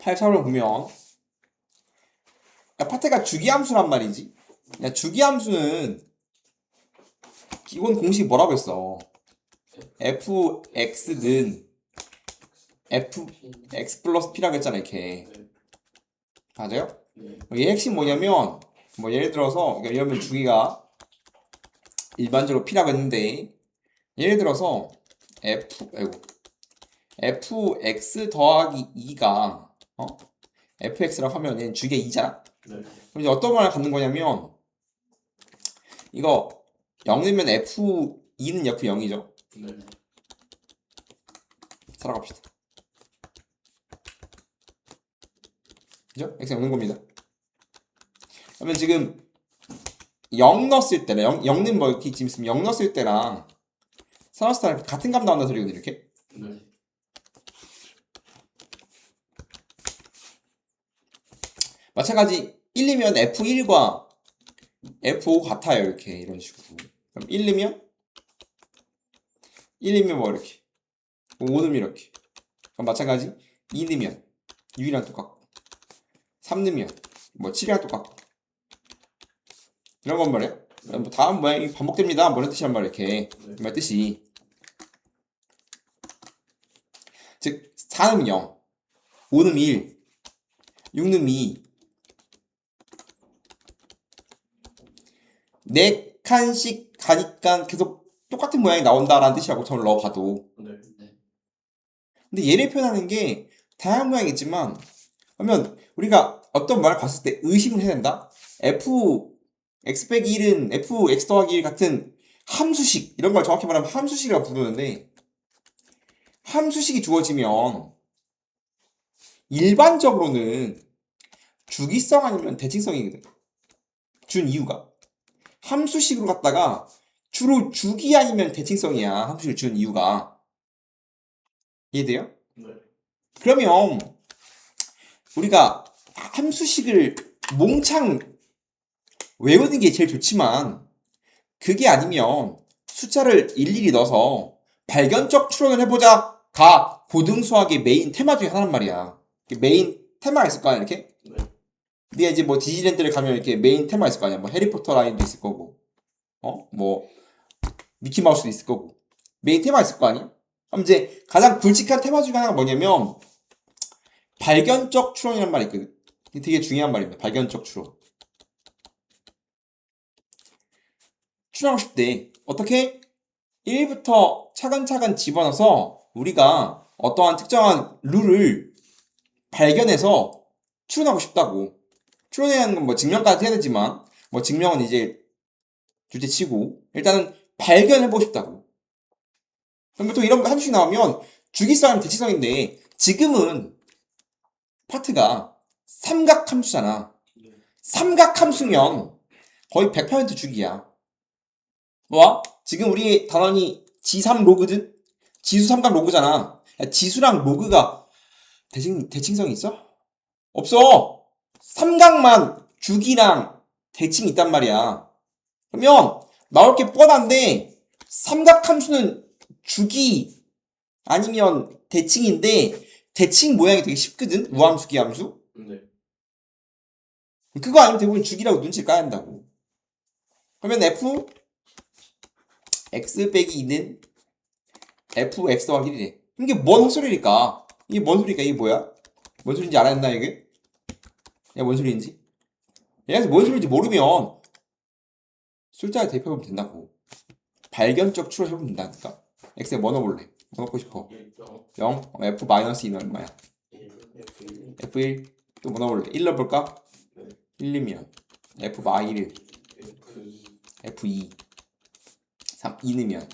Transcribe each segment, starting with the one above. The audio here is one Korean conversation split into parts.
8차원을 보면 파트가 주기함수란 말이지. 야, 주기함수는 기본 공식이 뭐라고 했어? fx는 fx 플러스 p라고 했잖아, 이렇게. 맞아요? 얘 핵심 뭐냐면, 뭐 예를 들어서, 이러면 주기가 일반적으로 p라고 했는데, 예를 들어서 fx 더하기 2가 fx라고 하면 얘는 주기가 2잖아. 그럼 이제 어떤 말을 갖는 거냐면, 이거 0 넣으면 f2는 f0이죠. 살아갑시다. 그죠? x 0 넣는 겁니다. 그러면 지금 0 넣었을 때랑 0는 뭐 이렇게 지금 있으면 0 넣었을 때랑 사놨을 때랑 같은 값 나온다는 소리거든요, 이렇게. 마찬가지 1이면 f1과 f5 같아요, 이렇게 이런 식으로. 그럼 1이면 뭐 이렇게 5는 이렇게. 그럼 마찬가지 2 넣으면 6이랑 똑같고 3 넣으면 뭐 7이랑 똑같고 이런 건 말이에요. 뭐 다음 모양이 반복됩니다. 뭐 이런 뜻이란 말이에요, 이렇게. 이 뜻이. 즉 4는 0, 5는 1, 6는 2, 4칸씩 가니까 계속 똑같은 모양이 나온다라는 뜻이라고 저를 넣어봐도. 근데 얘를 표현하는 게 다양한 모양이지만, 그러면 우리가 어떤 모양을 봤을 때 의심을 해야 된다? x 빼기 1은 fx 더하기 1 같은 함수식, 이런 걸 정확히 말하면 함수식이라고 부르는데, 함수식이 주어지면 일반적으로는 주기성 아니면 대칭성이거든. 준 이유가 함수식으로 갖다가 주로 주기 아니면 대칭성이야. 함수식을 준 이유가. 이해돼요? 그러면 우리가 함수식을 몽창 외우는 게 제일 좋지만, 그게 아니면 숫자를 일일이 넣어서 발견적 추론을 해보자 가 고등수학의 메인 테마 중에 하나란 말이야. 메인 테마가 있을 거 아니야, 이렇게? 네가 이제 뭐 디즈니랜드를 가면 이렇게 메인 테마 있을 거 아니야. 뭐 해리포터 라인도 있을 거고, 뭐 미키마우스도 있을 거고, 메인 테마 있을 거 아니야? 그럼 이제 가장 굵직한 테마 중에 하나가 뭐냐면 발견적 추론이란 말이 있거든. 이게 되게 중요한 말입니다. 발견적 추론. 추론하고 싶대. 어떻게? 1부터 차근차근 집어넣어서 우리가 어떠한 특정한 룰을 발견해서 추론하고 싶다고. 추론해야 하는 건 뭐 증명까지 해야 되지만, 뭐 증명은 이제 둘째치고 일단은 발견해보고 싶다고. 그럼 또 이런 함수식 나오면 주기성이랑 대칭성인데, 지금은 파트가 삼각함수잖아. 삼각함수면 거의 100% 주기야. 뭐? 지금 우리 단원이 G3 로그든? 지수 삼각 로그잖아. 야, 지수랑 로그가 대칭성이 있어? 없어. 삼각만 주기랑 대칭이 있단 말이야. 그러면 나올 게 뻔한데, 삼각함수는 주기 아니면 대칭인데, 대칭 모양이 되게 쉽거든? 우함수, 기함수? 그거 아니면 대부분 주기라고 눈치를 까야 한다고. 그러면 f x 빼기 2는 fx 더하기 1이래. 이게 뭔 헛소리일까? 이게 뭔 소리일까? 이게 뭐야? 뭔 소리인지 알아냈나, 이게? 야, 뭔 소리인지? 얘가 뭔 소리인지 모르면 숫자를 대입해보면 된다고. 발견적 추론을 해보면 된다니까. x에 뭐 넣어볼래? 뭐 넣고 싶어? 0? f-2는 얼마야? f1? 또 뭐 넣어볼래? 1 넣어볼까? 1이면 f-1은 f2 3, 2 넣으면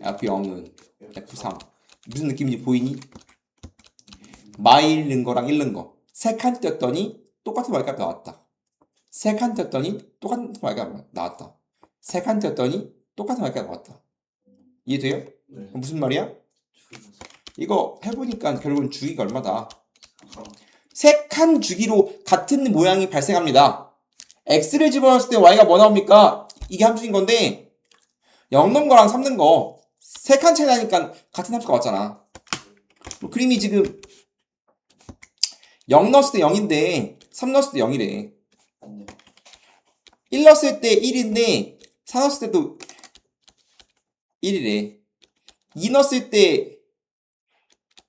f0은 f3. 무슨 느낌인지 보이니? 마일 넣은 거랑 1 넣은 거. 세 칸 떴더니 똑같은 말값이 나왔다. 세 칸 떴더니 똑같은 말값이 나왔다. 세 칸 떴더니 똑같은 말값이 나왔다. 이해돼요? 무슨 말이야? 이거 해보니까 결국은 주기가 얼마다? 세 칸 주기로 같은 모양이 발생합니다. x를 집어넣었을 때 y가 뭐 나옵니까? 이게 함수인 건데 0 넣은 거랑 3 넣은 거 세 칸 차이 나니까 같은 함수가 왔잖아. 그림이 지금 0 넣었을 때 0인데 3 넣었을 때 0이래. 네. 1 넣었을 때 1인데 4 넣었을 때도 1이래. 2 넣었을 때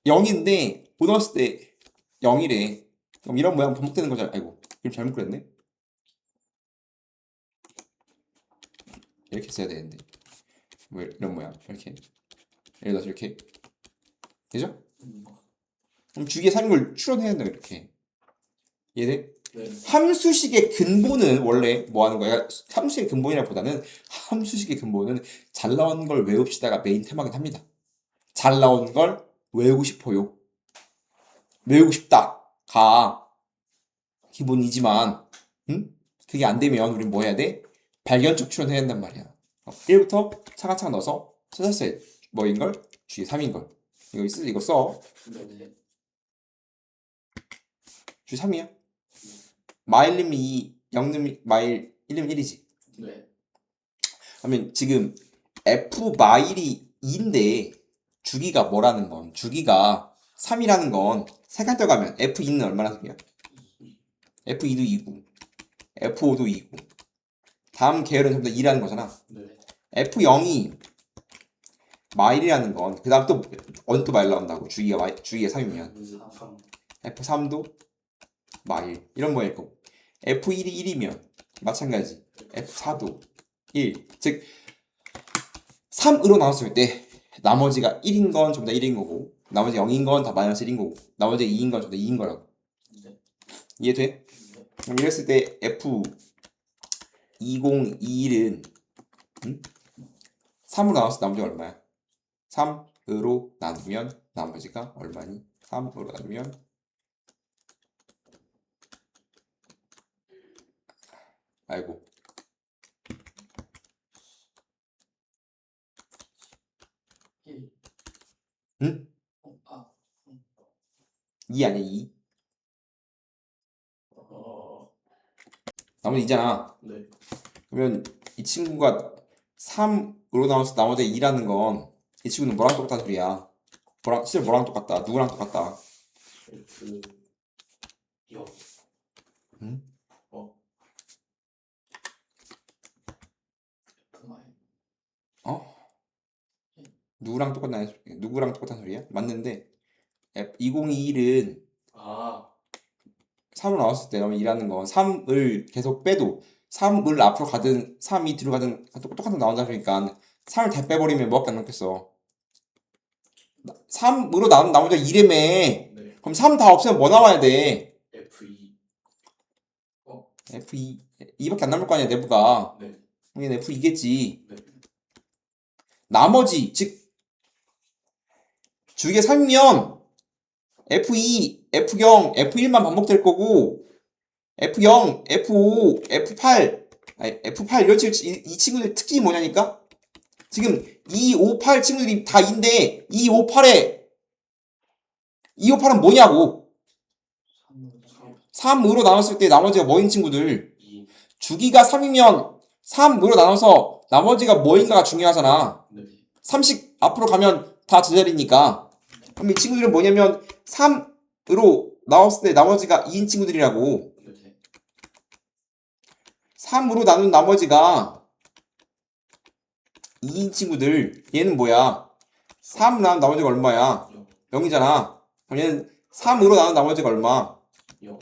0인데 5 넣었을 때 0이래. 그럼 이런 모양 반복되는 거잖아. 아이고, 이름 잘못 그렸네. 이렇게 써야 되는데. 뭐 이런 모양. 이렇게. 예를 들어서 이렇게. 되죠? 그럼 주기의 3을 추론해야 된다. 이렇게. 이해돼? 네. 함수식의 근본은 원래 뭐 하는 거야? 함수식의 근본이라보다는 함수식의 근본은 잘 나온 걸 외웁시다가 메인 테마긴 합니다. 잘 나온 걸 외우고 싶어요. 외우고 싶다가 기본이지만, 그게 안 되면 우린 뭐 해야 돼? 발견적 추론해야 된단 말이야. 1부터 차근차근 넣어서 찾았어요. 뭐인 걸? 주기 3인 걸. 이거 써. 네. 주기 3이야. 마일님이 2, 0님 마일 1님 1이지. 네. 그러면 지금 F 마일이 2인데 주기가 뭐라는 건? 주기가 3이라는 건 세칸 떠가면 F2는 얼마나 소리야? F2도 2고 F5도 2고 다음 계열은 전부 다 2라는 거잖아. 네. F0이 마일이라는 건 그 다음 또 어느 또 마일 나온다고 주기가 3이면 F3도 마일 이런 거일 거고 F1이 1이면 마찬가지 F4도 1 즉 3으로 나눴을 때 나머지가 1인 건 전부 다 1인 거고 나머지 0인 건 다 마이너스 1인 거고 나머지 2인 건 전부 다 2인 거라고. 네. 이해돼? 그럼 이랬을 때 F2021은 3으로 나눴을 때 나머지가 얼마야? 3으로 나누면 나머지가 얼마니? 3으로 나누면 아이고 1. 응? 아. 2 아니야 2? 나머지 2잖아. 네. 그러면 이 친구가 3으로 나눠서 나머지 2라는 건 이 친구는 뭐랑 똑같다는 소리야? 실제 뭐랑 똑같다? 누구랑 똑같다? F 0. 응? F 마이. 어? 누구랑 똑같다는 소리야? 맞는데 F2021은 아. 3으로 나왔을 때 2라는 건 3을 계속 빼도 3을 앞으로 가든 3이 뒤로 가든 똑같은 나온다 그러니까 3을 다 빼버리면 뭐밖에 안 남겠어. 3으로 나눈 나머지가 2라며. 네. 그럼 3 다 없애면 뭐 나와야 돼? F2. F2 2밖에 안 남을 거 아니야 내부가. 네. 그럼 얘는 F2겠지. 네. 나머지 즉 주기가 3이면 F2, F0, F1만 반복될 거고 F0, F5, F8 아니 F8 이 친구들 특징이 뭐냐니까? 지금 2, 5, 8 친구들이 다 2인데 2, 5, 8에 2, 5, 8은 뭐냐고. 3으로 나눴을 때 나머지가 뭐인 친구들 2. 주기가 3이면 3으로 나눠서 나머지가 뭐인가가 중요하잖아. 네. 3씩 앞으로 가면 다 제자리니까. 그럼 이 친구들은 뭐냐면 3으로 나눴을 때 나머지가 2인 친구들이라고. 네. 3으로 나눈 나머지가 2인 친구들. 얘는 뭐야? 3으로 나눈 나머지가 얼마야? 0이잖아. 그럼 얘는 3으로 나눈 나머지가 얼마? 0.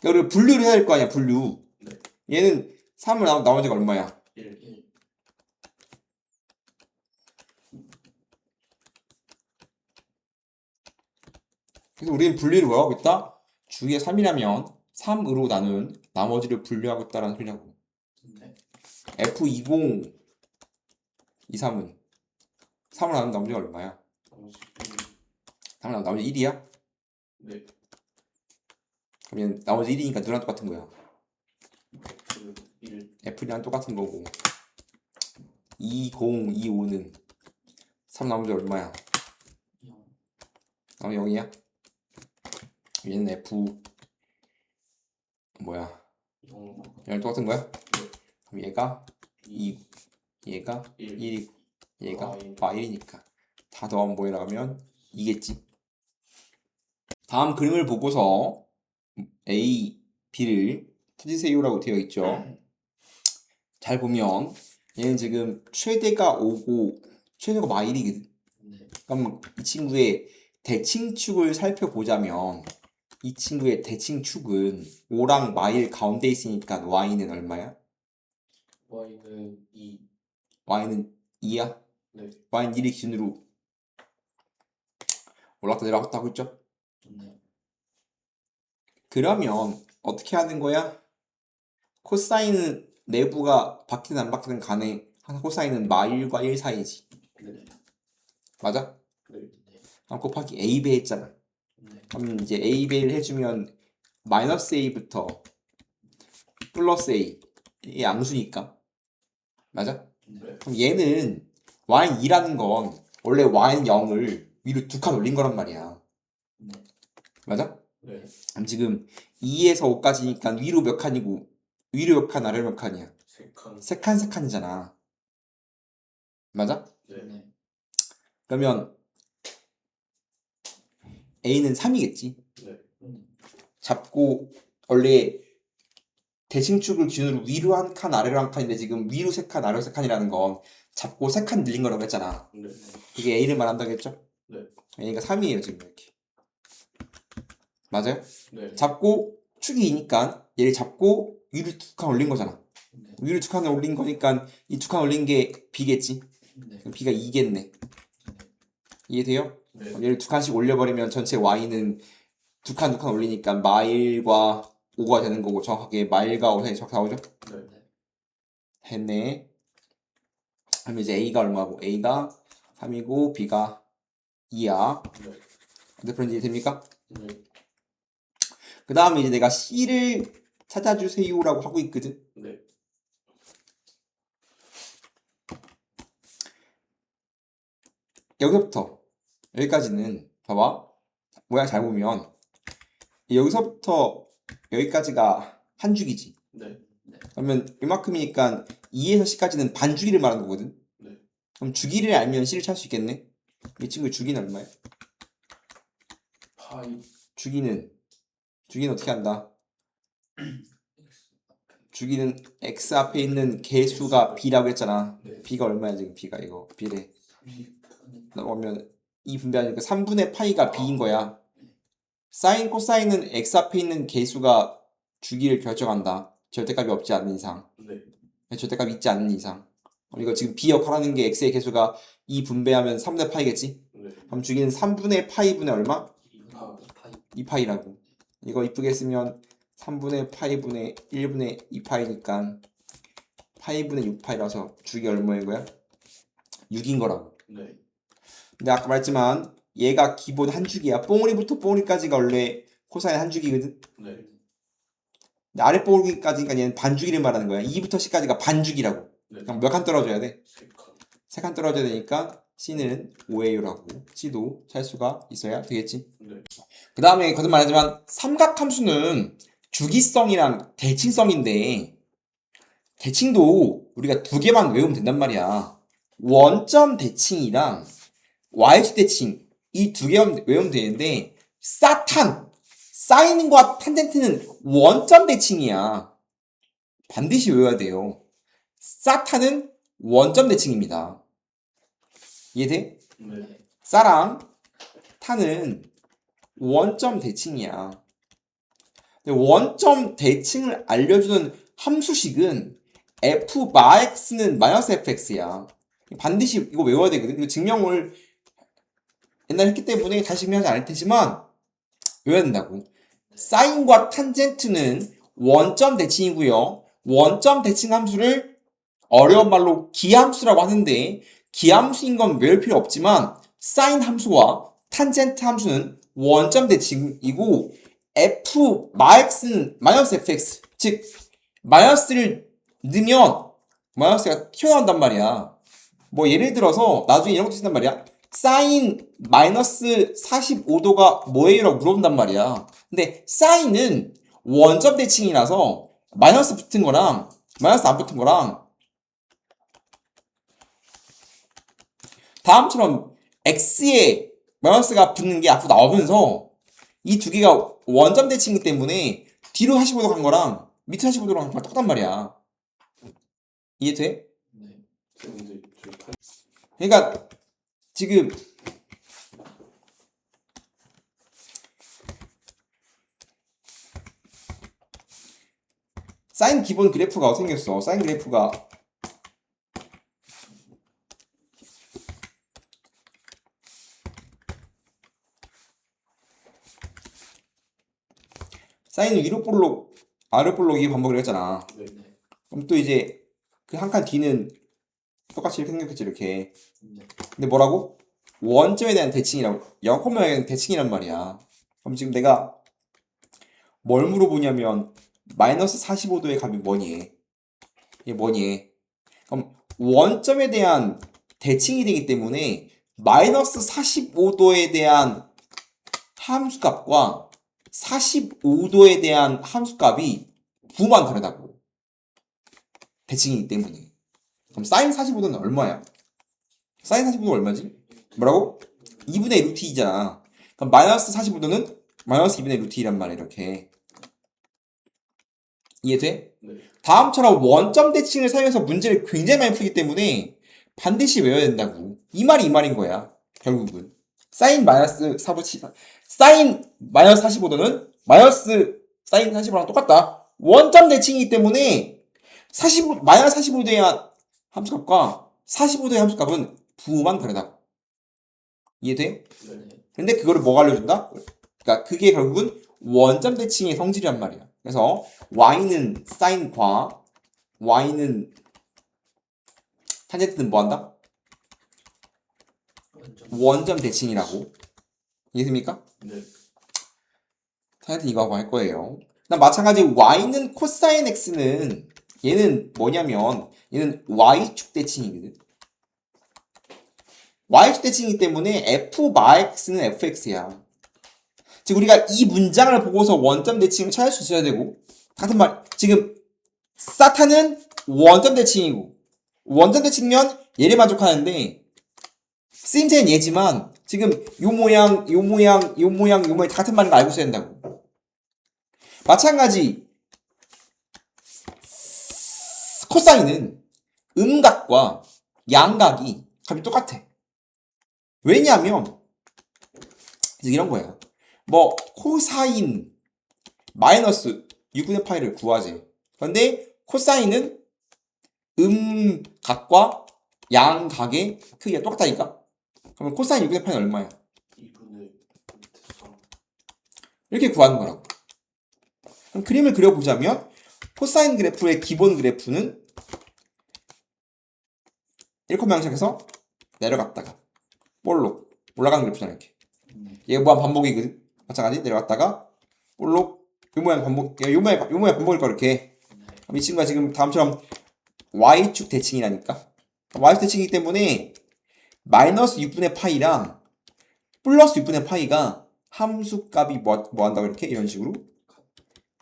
그러니까 분류를 해야 될 거 아니야, 분류. 네. 얘는 3으로 나눈 나머지가 얼마야? 1. 그래서 우리는 분류를 뭐 하고 있다? 주기가 3이라면 3으로 나눈 나머지를 분류하고 있다는 소리라고. 네. F20, 23은 3으로 나눈 나머지가 얼마야? 3으로 나눈 나머지 1이야? 네. 그러면 나머지 1이니까 누구랑 똑같은 거야. F1. F랑 똑같은 거고 2025는 3 나머지 얼마야? 0. 나머지 0이야? 얘는 F 뭐야? 0. 얘랑 똑같은 거야? 네. 그럼 얘가 2. 2, 얘가 1. 1이고 얘가 마일. 마일이니까 다 더하면 뭐에 나가면 2겠지. 다음 그림을 보고서 A, B를 찾으세요라고 되어 있죠. 잘 보면 얘는 지금 최대가 5고 최대가 마일이거든. 네. 그럼 이 친구의 대칭축을 살펴보자면 이 친구의 대칭축은 5랑 마일 가운데 있으니까 y는 얼마야? Y는 2. y는 2야? 네. y는 1의 기준으로 올라갔다 내려갔다 하고 있죠? 네. 그러면 어떻게 하는 거야? 코사인은 내부가 바뀌든 안 바뀌든 간에 항상 코사인은 마일과 1 사이지. 네. 맞아? 네. 그럼 곱하기 a배 했잖아. 네. 그럼 이제 a배를 해주면 마이너스 a부터 플러스 a 이 양수니까. 맞아? 네. 그럼 얘는 y는 2라는 건 원래 y는 0을 위로 2칸 올린 거란 말이야. 네. 맞아? 네. 그럼 지금 2에서 5까지니까 위로 몇 칸이고 위로 몇 칸 아래로 몇 칸이야? 3칸. 3칸 3칸이잖아. 맞아? 네. 그러면 a는 3이겠지. 네. 잡고 원래 대칭축을 기준으로 위로 한 칸 아래로 한 칸인데 지금 위로 3칸 아래로 3칸이라는 건 잡고 3칸 늘린 거라고 했잖아. 네. 그게 a를 말한다고 했죠? 네. a가 3이에요 지금 이렇게. 맞아요? 네. 잡고 축이 2니까 얘를 잡고 위로 2칸 올린 거잖아. 네. 위로 2칸을 올린 거니까 이 2칸 올린 게 b겠지. 네. 그럼 b가 2겠네. 이해돼요? 네. 그럼 얘를 2칸씩 올려버리면 전체 y는 2칸 올리니까 마일과 5가 되는 거고 정확하게 마일과 5 사이 정확히 나오죠? 네. 했네. 그럼 이제 a가 얼마고? a가 3이고 b가 2야. 네. 핸드폰 이해됩니까? 네. 그 다음에 이제 내가 c를 찾아주세요라고 하고 있거든. 네. 여기서부터 여기까지는 봐봐. 모양 잘 보면 여기서부터 여기까지가 한 줄이지. 네. 그러면 이만큼이니까 2에서 C까지는 반주기를 말하는 거거든. 네. 그럼 주기를 알면 C를 찾을 수 있겠네. 이 친구의 주기는 얼마야? 파이. 주기는 어떻게 한다? 주기는 x 앞에 있는 개수가 b라고 했잖아. 네. b가 얼마야 지금? b가 이거 b래. 30. 그러면 이 분배하니까 3분의 파이가 b인 거야. 사인 코사인은 x 앞에 있는 개수가 주기를 결정한다. 절대값이 없지 않는 이상. 네. 절대값이 있지 않는 이상. 그럼 이거 지금 b 역할하는 게 x의 개수가 2 분배하면 3분의 파이겠지? 네. 그럼 주기는 3분의 파이분의 얼마? 파이. 2파이라고. 이거 이쁘게 쓰면 3분의 파이분의 1분의 2파이니까 파이분의 6파이라서 주기 얼마인 거야? 6인 거라고. 네. 근데 아까 말했지만 얘가 기본 한 주기야. 뽕우리부터 뽕우리까지가 원래 코사인 한 주기거든. 네. 근데 아래 뽕우리까지가 얘는 반주기를 말하는 거야. 2부터 C까지가 반주기라고. 네. 그럼 몇 칸 떨어져야 돼? 3칸. 3칸 떨어져야 되니까 C는 5예요라고 C도 살 수가 있어야 되겠지. 네. 그 다음에 거듭 말하지만 삼각함수는 주기성이랑 대칭성인데 대칭도 우리가 두 개만 외우면 된단 말이야. 원점 대칭이랑 y축 대칭 이 두 개만 외우면 되는데 사인과 탄젠트는 원점 대칭이야. 반드시 외워야 돼요. 사탄은 원점 대칭입니다. 이해돼? 네. 사랑 탄은 원점 대칭이야. 근데 원점 대칭을 알려주는 함수식은 f 마 x는 마이너스 fx야. 반드시 이거 외워야 되거든. 이거 증명을 옛날에 했기 때문에 다시 증명하지 않을 테지만 외워야 된다고. 사인과 탄젠트는 원점 대칭이고요. 원점 대칭 함수를 어려운 말로 기함수라고 하는데 기함수인 건 외울 필요 없지만 사인 함수와 탄젠트 함수는 원점 대칭이고 f 마 x는 마이너스 fx 즉 마이너스를 넣으면 마이너스가 튀어나온단 말이야. 뭐 예를 들어서 나중에 이런 것도 쓴단 말이야. 사인 마이너스 45도가 뭐예요? 라고 물어본단 말이야. 근데 사인은 원점 대칭이라서 마이너스 붙은 거랑 마이너스 안 붙은 거랑 다음처럼 x에 마이너스가 붙는 게 앞으로 나오면서 이 두 개가 원점 대칭이기 때문에 뒤로 45도 간 거랑 밑에 45도랑 간 거랑 똑같단 말이야. 이해돼? 네. 근데 저 파이. 그러니까 지금 사인 기본 그래프가 어떻게 생겼어? 사인 그래프가 사인은 위로 볼록 아래 볼록이 반복을 했잖아. 네. 그럼 또 이제 그 한 칸 뒤는 똑같이 이렇게 생겼겠지 이렇게. 네. 근데 뭐라고? 원점에 대한 대칭이라고 0,0에 대한 대칭이란 말이야. 그럼 지금 내가 뭘 물어보냐면 마이너스 45도의 값이 뭐니? 이게 뭐니? 그럼 원점에 대한 대칭이 되기 때문에 마이너스 45도에 대한 함수값과 45도에 대한 함수값이 부만 다르다고. 대칭이기 때문에. 그럼 사인 45도는 얼마야? 사인 45도는 얼마지? 뭐라고? 2분의 루트 2잖아. 그럼 마이너스 45도는 마이너스 2분의 루트 2란 말이야 이렇게. 이해돼? 네. 다음처럼 원점 대칭을 사용해서 문제를 굉장히 많이 풀기 때문에 반드시 외워야 된다고. 이 말인 거야. 결국은. 사인 마이너스 45도는 마이너스 사인 45도랑 똑같다. 원점 대칭이기 때문에 마이너스 45도에 대한 함수값과 45도의 함수값은 부호만 다르다고. 이해돼? 네. 근데 그거를 뭐가 알려준다? 그러니까 그게 결국은 원점 대칭의 성질이란 말이야. 그래서 y는 사인과 y는 탄젠트는 뭐 한다? 완전. 원점 대칭이라고. 이해됩니까? 네. 탄젠트 이거 하고 할 거예요. 나 마찬가지 y는 코사인 x는 얘는 뭐냐면 얘는 y축 대칭이거든. y축 대칭이기 때문에 f 마 x는 fx야. 즉 우리가 이 문장을 보고서 원점 대칭을 찾을 수 있어야 되고 같은 말 지금 사탄은 원점 대칭이고 원점 대칭면 얘를 만족하는데 쓰임새는 얘지만 지금 요 모양 요 모양 요 모양 요 모양 다 같은 말인 거 알고 있어야 된다고. 마찬가지 코사인은 음각과 양각이 값이 똑같아. 왜냐하면 이런 거야. 뭐 코사인 마이너스 6분의 파이를 구하지. 그런데 코사인은 음각과 양각의 크기가 똑같다니까. 그러면 코사인 6분의 파이는 얼마야? 2분의 3. 이렇게 구하는 거라고. 그럼 그림을 그려보자면 코사인 그래프의 기본 그래프는 이렇게 방식에서 내려갔다가 볼록 올라가는 그래프잖아 이렇게. 얘가 무한 반복이거든. 마찬가지 내려갔다가 볼록 요 모양 반복 요 모양 반복일 거 이렇게. 그럼 이 친구가 지금 다음처럼 y축 대칭이라니까. y축 대칭이기 때문에 마이너스 6분의 파이랑 플러스 6분의 파이가 함수값이 뭐 한다고 이렇게 이런 식으로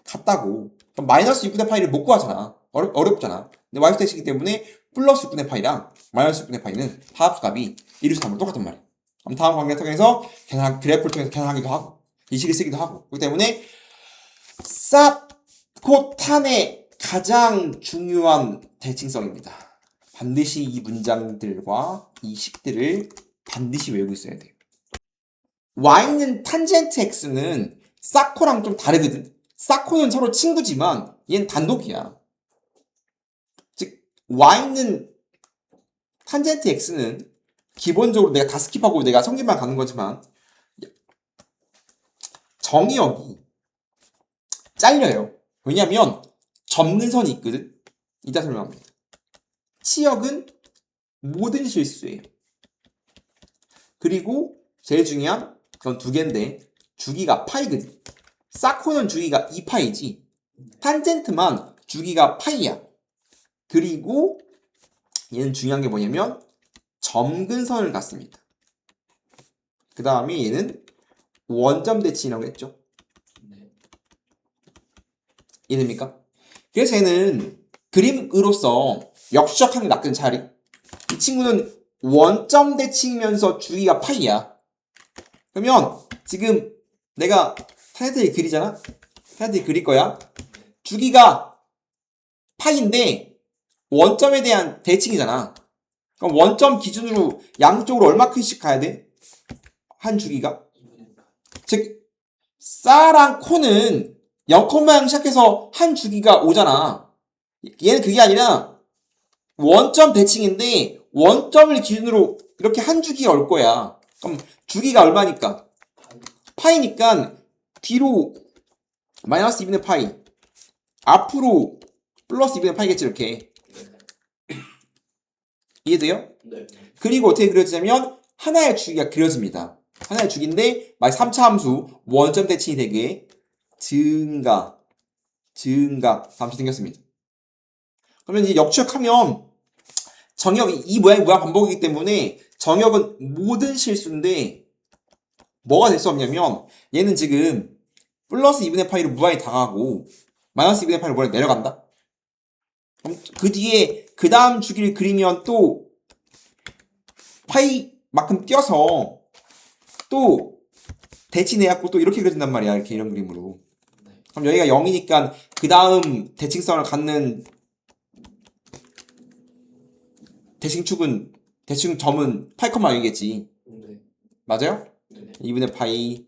같다고. 그럼 마이너스 6분의 파이를 못 구하잖아. 어렵잖아. 근데 y축 대칭이기 때문에 플러스 6분의 파이랑 마이너스 6분의 파이는 합수값이 1, 2, 3으로 똑같단 말이야. 그럼 다음 관계 통해서 그래프를 통해서 계산하기도 하고 이 식을 쓰기도 하고. 그렇기 때문에 사코탄의 가장 중요한 대칭성입니다. 반드시 이 문장들과 이 식들을 반드시 외우고 있어야 돼요. y는 탄젠트 x는 사코랑 좀 다르거든. 사코는 서로 친구지만 얘는 단독이야. 즉 y는 탄젠트 x는 기본적으로 내가 다 스킵하고 내가 성질만 가는 거지만 정의역이 잘려요. 왜냐면 점근선이 있거든. 이따 설명합니다. 치역은 모든 실수예요. 그리고 제일 중요한 그건 두 개인데 주기가 파이거든. 사코는 주기가 2파이지 탄젠트만 주기가 파이야. 그리고 얘는 중요한 게 뭐냐면 점근선을 갖습니다. 그 다음에 얘는 원점 대칭이라고 했죠. 네. 이해됩니까? 그래서 얘는 그림으로서 역추적하는 게 낚은 차리. 이 친구는 원점 대칭이면서 주기가 파이야. 그러면 지금 내가 탄젠트를 그리잖아? 탄젠트를 그릴 거야. 주기가 파인데 원점에 대한 대칭이잖아. 그럼 원점 기준으로 양쪽으로 얼마큼씩 가야 돼? 한 주기가? 즉 싸랑 코는 0,0 시작해서 한 주기가 오잖아. 얘는 그게 아니라 원점 대칭인데 원점을 기준으로 이렇게 한 주기가 올 거야. 그럼 주기가 얼마니까? 파이니까 뒤로 마이너스 2분의 파이, 앞으로 플러스 2분의 파이겠지 이렇게. 이해돼요? 네. 그리고 어떻게 그려지냐면 하나의 주기가 그려집니다. 하나의 주기인데 막 3차 함수 원점 대칭이 되게 증가 다음시 생겼습니다. 그러면 이제 역추적하면 정역이 이 모양이 무한 반복이기 때문에 정역은 모든 실수인데 뭐가 될 수 없냐면 얘는 지금 플러스 2분의 파이로 무한히 당하고 마이너스 2분의 파이로 무한히 내려간다. 그럼 그 뒤에 그 다음 주기를 그리면 또 파이만큼 띄어서 또 대칭해갖고 또 이렇게 그려진단 말이야. 이렇게 이런 그림으로. 그럼 여기가 0이니까 그 다음 대칭성을 갖는 대칭축은 대칭점은 8,0이겠지. 네. 맞아요? 네. 2분의 파이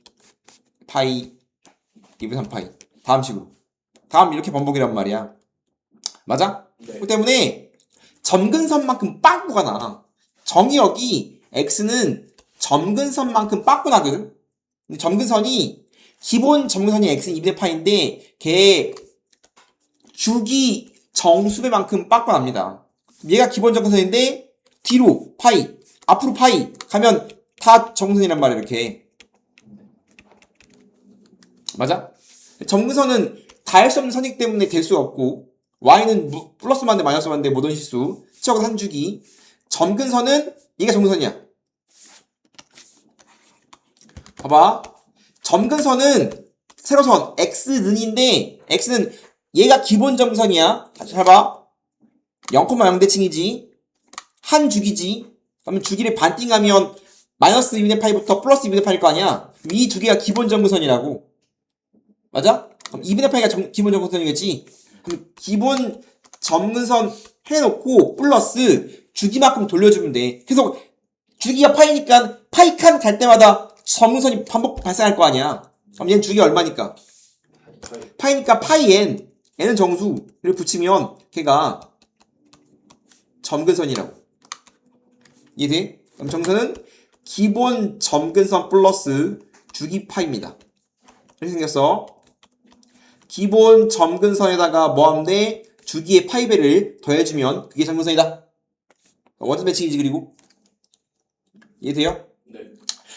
2분의 3파이 다음 식으로 다음 이렇게 반복이란 말이야. 맞아? 네. 그렇기 때문에 점근선만큼 빵꾸가 나. 정의역이 x는 점근선만큼 빵꾸 나거든. 근데 점근선이 기본 점근선이 x는 2분의 파인데 걔 주기 정수배만큼 빵꾸 납니다. 얘가 기본 점근선인데 뒤로 파이, 앞으로 파이 가면 다 정근선이란 말이야 이렇게. 맞아? 점근선은 닿을 수 없는 선이기 때문에 될 수가 없고 y는 플러스만 돼 마이너스만 돼 모든 실수 치역은 한 주기. 점근선은 얘가 점근선이야. 봐봐. 점근선은 세로선 x는인데 x는 얘가 기본 점근선이야. 다시 해봐. 0,0 대칭이지. 한 주기지. 그러면 주기를 반띵하면 마이너스 2분의 파이부터 플러스 2분의 파일 거 아니야. 이 두 개가 기본 점근선이라고. 맞아? 그럼 2분의 파이가 기본 점근선이겠지. 그럼 기본 점근선 해놓고 플러스 주기만큼 돌려주면 돼. 계속 주기가 파이니까 파이 칸 갈 때마다 점근선이 반복 발생할 거 아니야. 그럼 얘는 주기가 얼마니까? 파이니까 파이 n, n은 정수를 붙이면 걔가 점근선이라고. 이해돼? 그럼 정선은 기본 점근선 플러스 주기 파입니다. 이렇게 생겼어. 기본 점근선에다가 뭐하면 돼? 주기의 파이배를 더해주면 그게 점근선이다. 원점 대칭이지. 그리고 이해돼요? 네.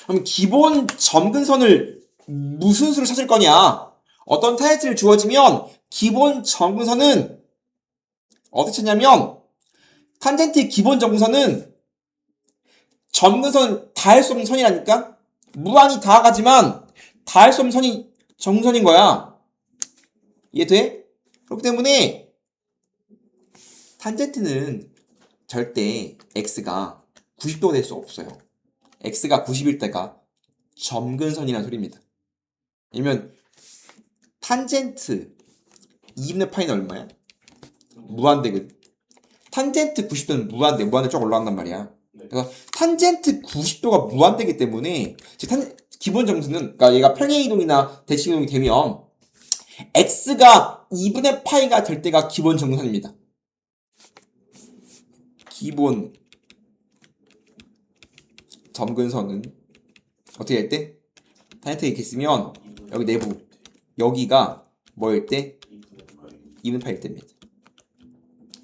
그럼 기본 점근선을 무슨 수로 찾을 거냐? 어떤 타이틀을 주어지면 기본 점근선은 어떻게 찾냐면 탄젠트의 기본 점근선은 점근선 닿을 수 없는 선이라니까? 무한히 다가가지만 닿을 수 없는 선이 점근선인 거야. 이해돼? 그렇기 때문에 탄젠트는 절대 x가 90도가 될 수 없어요. x가 90일 때가 점근선이라는 소리입니다. 왜냐면 탄젠트 2분의 파이는 얼마야? 무한대거든. 탄젠트 90도는 무한대, 무한대 쭉 올라간단 말이야. 그래서 탄젠트 90도가 무한대기 때문에 즉 기본 점수는 그러니까 얘가 평행이동이나 대칭이동이 되면 x가 2분의 파이가 될 때가 기본 점근선입니다. 기본 점근선은 어떻게 할 때? 탄젠트 이렇게 있으면 여기 내부 여기가 뭐일 때? 2분의 파이일 때입니다.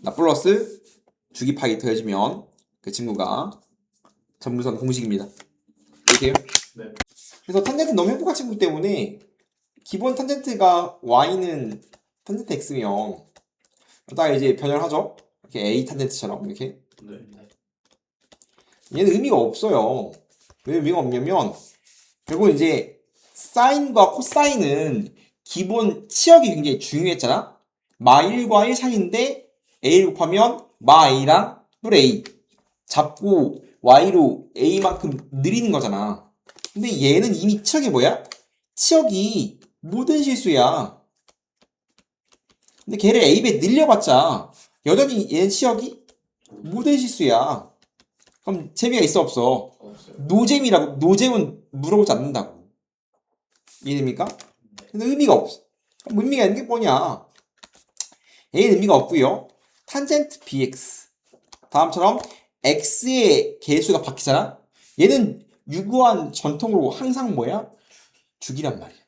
나 플러스 주기 파이 더해주면 그 친구가 점근선 공식입니다. 이해돼요? 네. 그래서 탄젠트 너무 행복한 친구 때문에 기본 탄젠트가 y는 탄젠트 x면 딱 이제 변형을 하죠. 이렇게 a 탄젠트처럼 이렇게. 네. 얘는 의미가 없어요. 왜 의미가 없냐면 결국 이제 사인과 코사인은 기본 치역이 굉장히 중요했잖아. 마1과 1 사이인데 a를 곱하면 마 a랑 뿔 a 잡고 y로 a만큼 느리는 거잖아. 근데 얘는 이미 치역이 뭐야? 치역이 모든 실수야. 근데 걔를 A배 늘려봤자 여전히 얘는 치역이 모든 실수야. 그럼 재미가 있어 없어? 없어요. 노잼이라고. 노잼은 물어보지 않는다고. 이해됩니까? 네. 근데 의미가 없어. 그럼 의미가 있는 게 뭐냐? A는 의미가 없고요. 탄젠트 BX. 다음처럼 X의 개수가 바뀌잖아? 얘는 유구한 전통으로 항상 뭐야? 주기란 말이야.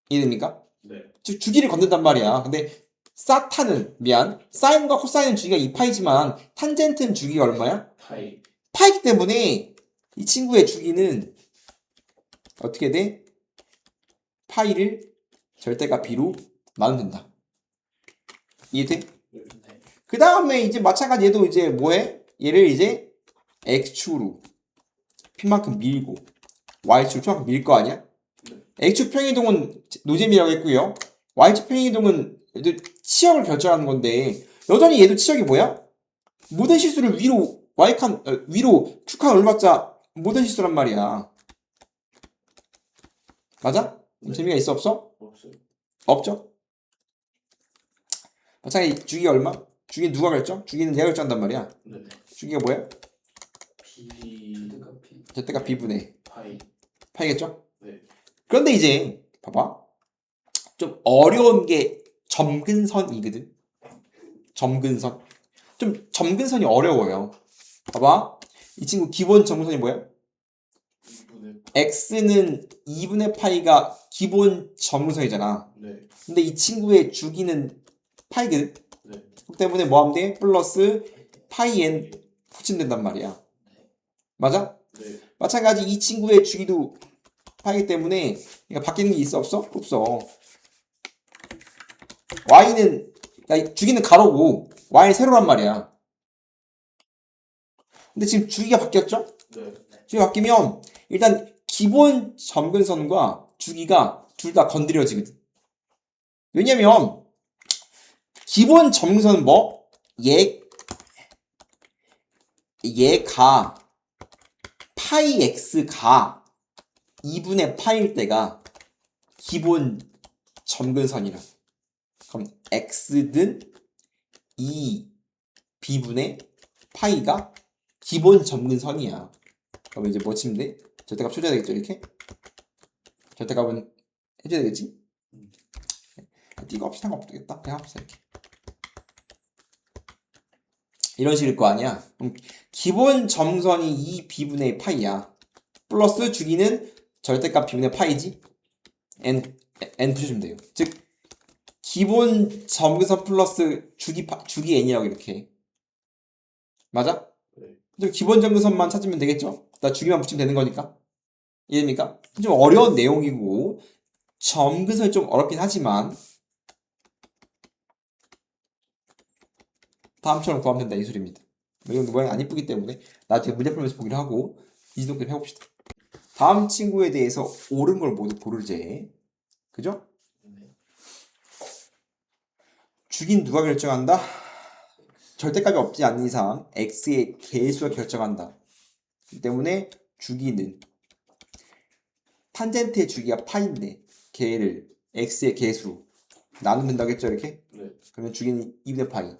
이해됩니까? 네. 즉 주기를 건든단 말이야. 근데 사인과 코사인은 주기가 2파이지만 탄젠트는 주기가 얼마야? 파이. 파이기 때문에 이 친구의 주기는 어떻게 돼? 파이를 절대값 b로 나누면 된다. 이해돼? 네. 그 다음에 이제 마찬가지 얘도 이제 뭐해? 얘를 이제 x축으로 핀만큼 밀고 y축으로 핀만큼 밀 거 아니야? x축 평이동은 노잼이라고 했고요. y축 평이동은 얘도 치역을 결정하는 건데 여전히 얘도 치역이 뭐야? 모든 실수를 위로 축한 올봤자 모든 실수란 말이야. 맞아? 네. 재미가 있어 없어? 없어요. 없죠? 마찬가지 주기가 얼마? 주기는 누가 결정? 주기는 얘가 결정한단 말이야. 네. 주기가 뭐야? B 절대값 b분의 파이. 파이겠죠? 네. 그런데 이제 봐봐. 좀 어려운 게 점근선이거든. 점근선. 좀 점근선이 어려워요. 봐봐. 이 친구 기본 점근선이 뭐야? 2분의 x는 2분의 파이가 기본 점근선이잖아. 네. 근데 이 친구의 주기는 파이거든. 네. 그렇기 때문에 뭐 하면 돼? 플러스 파이 n 붙인된단 말이야. 맞아? 네. 마찬가지 이 친구의 주기도 파이기 때문에 얘가 바뀌는 게 있어 없어? 없어. y는 주기는 가로고 y는 세로란 말이야. 근데 지금 주기가 바뀌었죠? 네. 주기가 바뀌면 일단 기본 점근선과 주기가 둘 다 건드려지거든. 왜냐면 기본 점근선은 뭐? 얘가 파이 x가 2분의 파일 때가 기본 점근선이라. 그럼 x든 2b분의 파이가 기본 점근선이야. 그럼 이제 뭐 치면 돼? 절대값 쳐줘야 되겠죠, 이렇게? 절대값은 해줘야 되겠지? 띠가 없이 상관없겠다. 그냥 합시다, 이렇게. 이런 식일 거 아니야? 그럼 기본 점선이 2b분의 파이야. 플러스 주기는 절대값 b분의 파이지? n 붙여주면 돼요. 즉, 기본 점근선 플러스 주기 n이라고 이렇게. 맞아? 네. 기본 점근선만 찾으면 되겠죠? 나 주기만 붙이면 되는 거니까. 이해됩니까? 좀 어려운 내용이고 점근선이 좀 어렵긴 하지만 다음처럼 구하면 된다 이 소리입니다. 이건 모양이 안 이쁘기 때문에 나중에 문제 풀면서 보기로 하고 이 정도 해봅시다. 다음 친구에 대해서 옳은 걸 모두 고르재. 그죠? 네. 주기는 누가 결정한다? 절대값이 없지 않는 이상 x의 개수가 결정한다. 그렇기 때문에 주기는 탄젠트의 주기가 파인데 걔를 x의 개수로 나누면 된다고 했죠 이렇게? 네. 그러면 주기는 2분의 파이.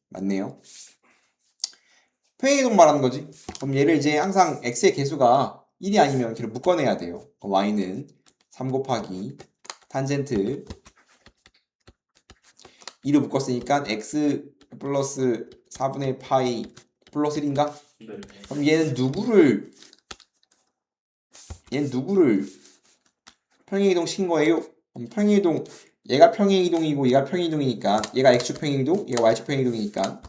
맞네요. 평행이동 말하는 거지. 그럼 얘를 이제 항상 x의 개수가 1이 아니면 걔를 묶어내야 돼요. 그럼 y는 3 곱하기 탄젠트 2로 묶었으니까 x 플러스 4분의 파이 플러스 1인가? 네. 그럼 얘는 누구를 평행이동 시킨 거예요? 그럼 평행이동 얘가 평행이동이고 얘가 평행이동이니까 얘가 x축 평행이동 얘가 y축 평행이동이니까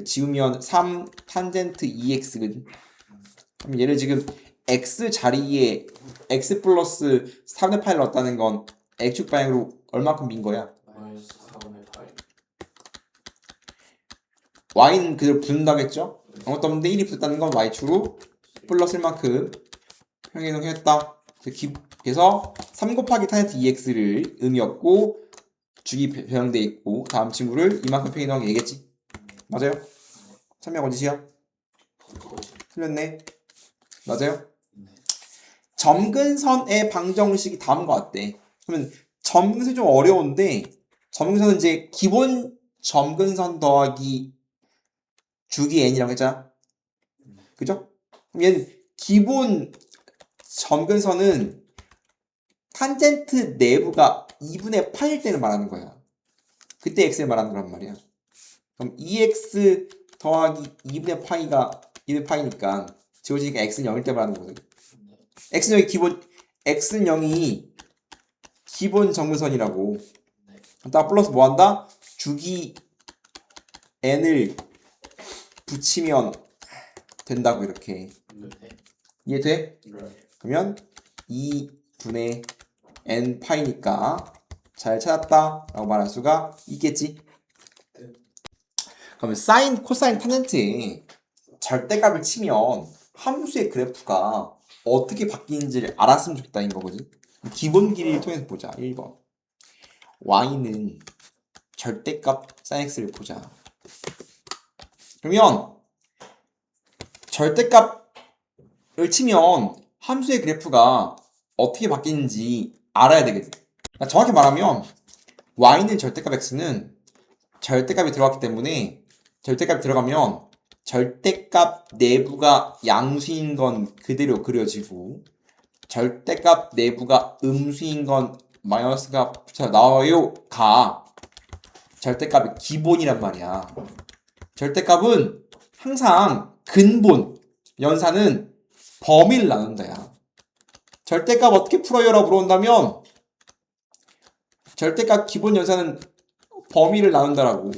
지우면 3 탄젠트 2x거든. 그럼 얘를 지금 x 자리에 x 플러스 3분의 파이를 넣었다는 건 x축 방향으로 얼마큼 민 거야? 마이너스 4분의 파이. y는 그대로 붙는다겠죠? 아무것도 없는데 1이 붙었다는 건 y축으로 플러스 1만큼 평행이동했다. 그래서 3 곱하기 탄젠트 2x를 의미 없고 주기 변형돼 있고 다음 친구를 이만큼 평행이동한 게 얘겠지? 맞아요? 참여 어디시야? 틀렸네. 맞아요? 네. 점근선의 방정식이 다음과 같대. 그러면 점근선이 좀 어려운데 점근선은 이제 기본 점근선 더하기 주기 n이라고 했잖아. 그죠? 그럼 얘는 기본 점근선은 탄젠트 내부가 2분의 파일 때를 말하는 거야. 그때 x를 말하는 거란 말이야. 그럼 2x 더하기 2분의 파이가 2분의 파이니까 지워지니까 x는 0일 때 말하는 거거든. x는 0이 x는 0이 기본 점근선이라고. 딱 플러스 뭐 한다? 주기 n을 붙이면 된다고 이렇게. 네. 이해돼? 네. 그러면 2분의 n 파이니까 잘 찾았다 라고 말할 수가 있겠지. 그러면 사인, 코사인, 탄젠트에 절대값을 치면 함수의 그래프가 어떻게 바뀌는지를 알았으면 좋겠다는 거거든. 기본 길이를 통해서 보자. 1번 y는 절대값 sin x를 보자. 그러면 절대값을 치면 함수의 그래프가 어떻게 바뀌는지 알아야 되거든. 그러니까 정확히 말하면 y는 절대값 x는 절대값이 들어갔기 때문에 절대값이 들어가면 절대값 내부가 양수인 건 그대로 그려지고 절대값 내부가 음수인 건 마이너스가 붙여 나와요 가 절대값의 기본이란 말이야. 절대값은 항상 근본 연산은 범위를 나눈다야. 절대값 어떻게 풀어요? 라고 물어본다면 절대값 기본 연산은 범위를 나눈다라고.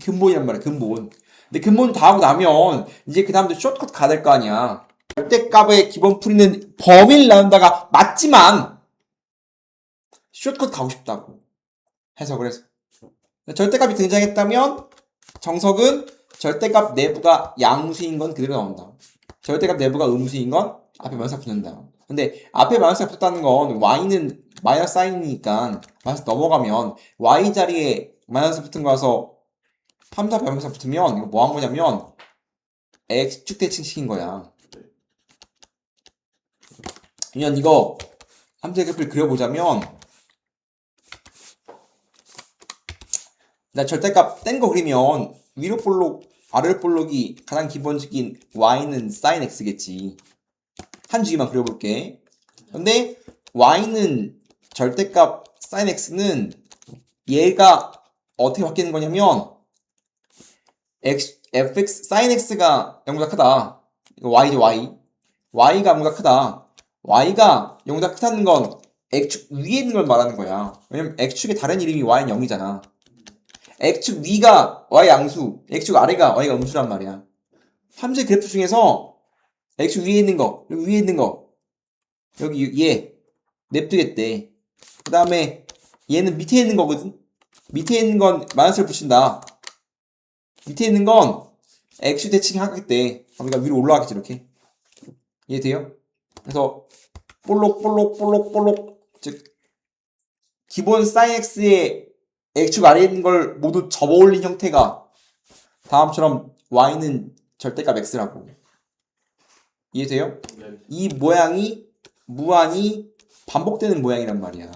근본이란 말이야. 근본. 근데 근본 다 하고 나면 이제 그 다음부터 숏컷 가야 될 거 아니야. 절대값의 기본 풀이는 범위를 나눈다가 맞지만 숏컷 가고 싶다고 해석을 해서 절대값이 등장했다면 정석은 절대값 내부가 양수인 건 그대로 나온다. 절대값 내부가 음수인 건 앞에 마이너스가 붙는다. 근데 앞에 마이너스가 붙다는 건 y는 마이너스 사인이니까 마이너스 넘어가면 y 자리에 마이너스 붙은 거라서 3, 4 마이너스가 붙으면 이거 뭐 한 거냐면 x축 대칭시킨 거야. 그냥 이거 함수의 그래프를 그려보자면 나 절대값 뗀 거 그리면 위로 볼록 아래로 볼록이 가장 기본적인 y는 sin x겠지. 한 주기만 그려볼게. 근데 y는 절대값 sin x는 얘가 어떻게 바뀌는 거냐면 fx sin x가 0보다 크다. 이거 y죠 y. y가 0보다 크다. y가 0보다 크다는 건 x축 위에 있는 걸 말하는 거야. 왜냐면 x축의 다른 이름이 y는 0이잖아. x축 위가 y 양수, x축 아래가 y가 음수란 말이야. 함수의 그래프 중에서 x축 위에 있는 거, 여기 위에 있는 거, 여기 얘 냅두겠대. 그 다음에 얘는 밑에 있는 거거든. 밑에 있는 건 마이너스를 붙인다. 밑에 있는 건 x축 대칭 하겠대. 그러니까 위로 올라가겠지 이렇게. 이해돼요? 그래서 볼록 즉 기본 sin x의 x축 아래에 있는 걸 모두 접어올린 형태가 다음처럼 y는 절대값 x라고. 이해돼요? 네. 이 모양이 무한히 반복되는 모양이란 말이야.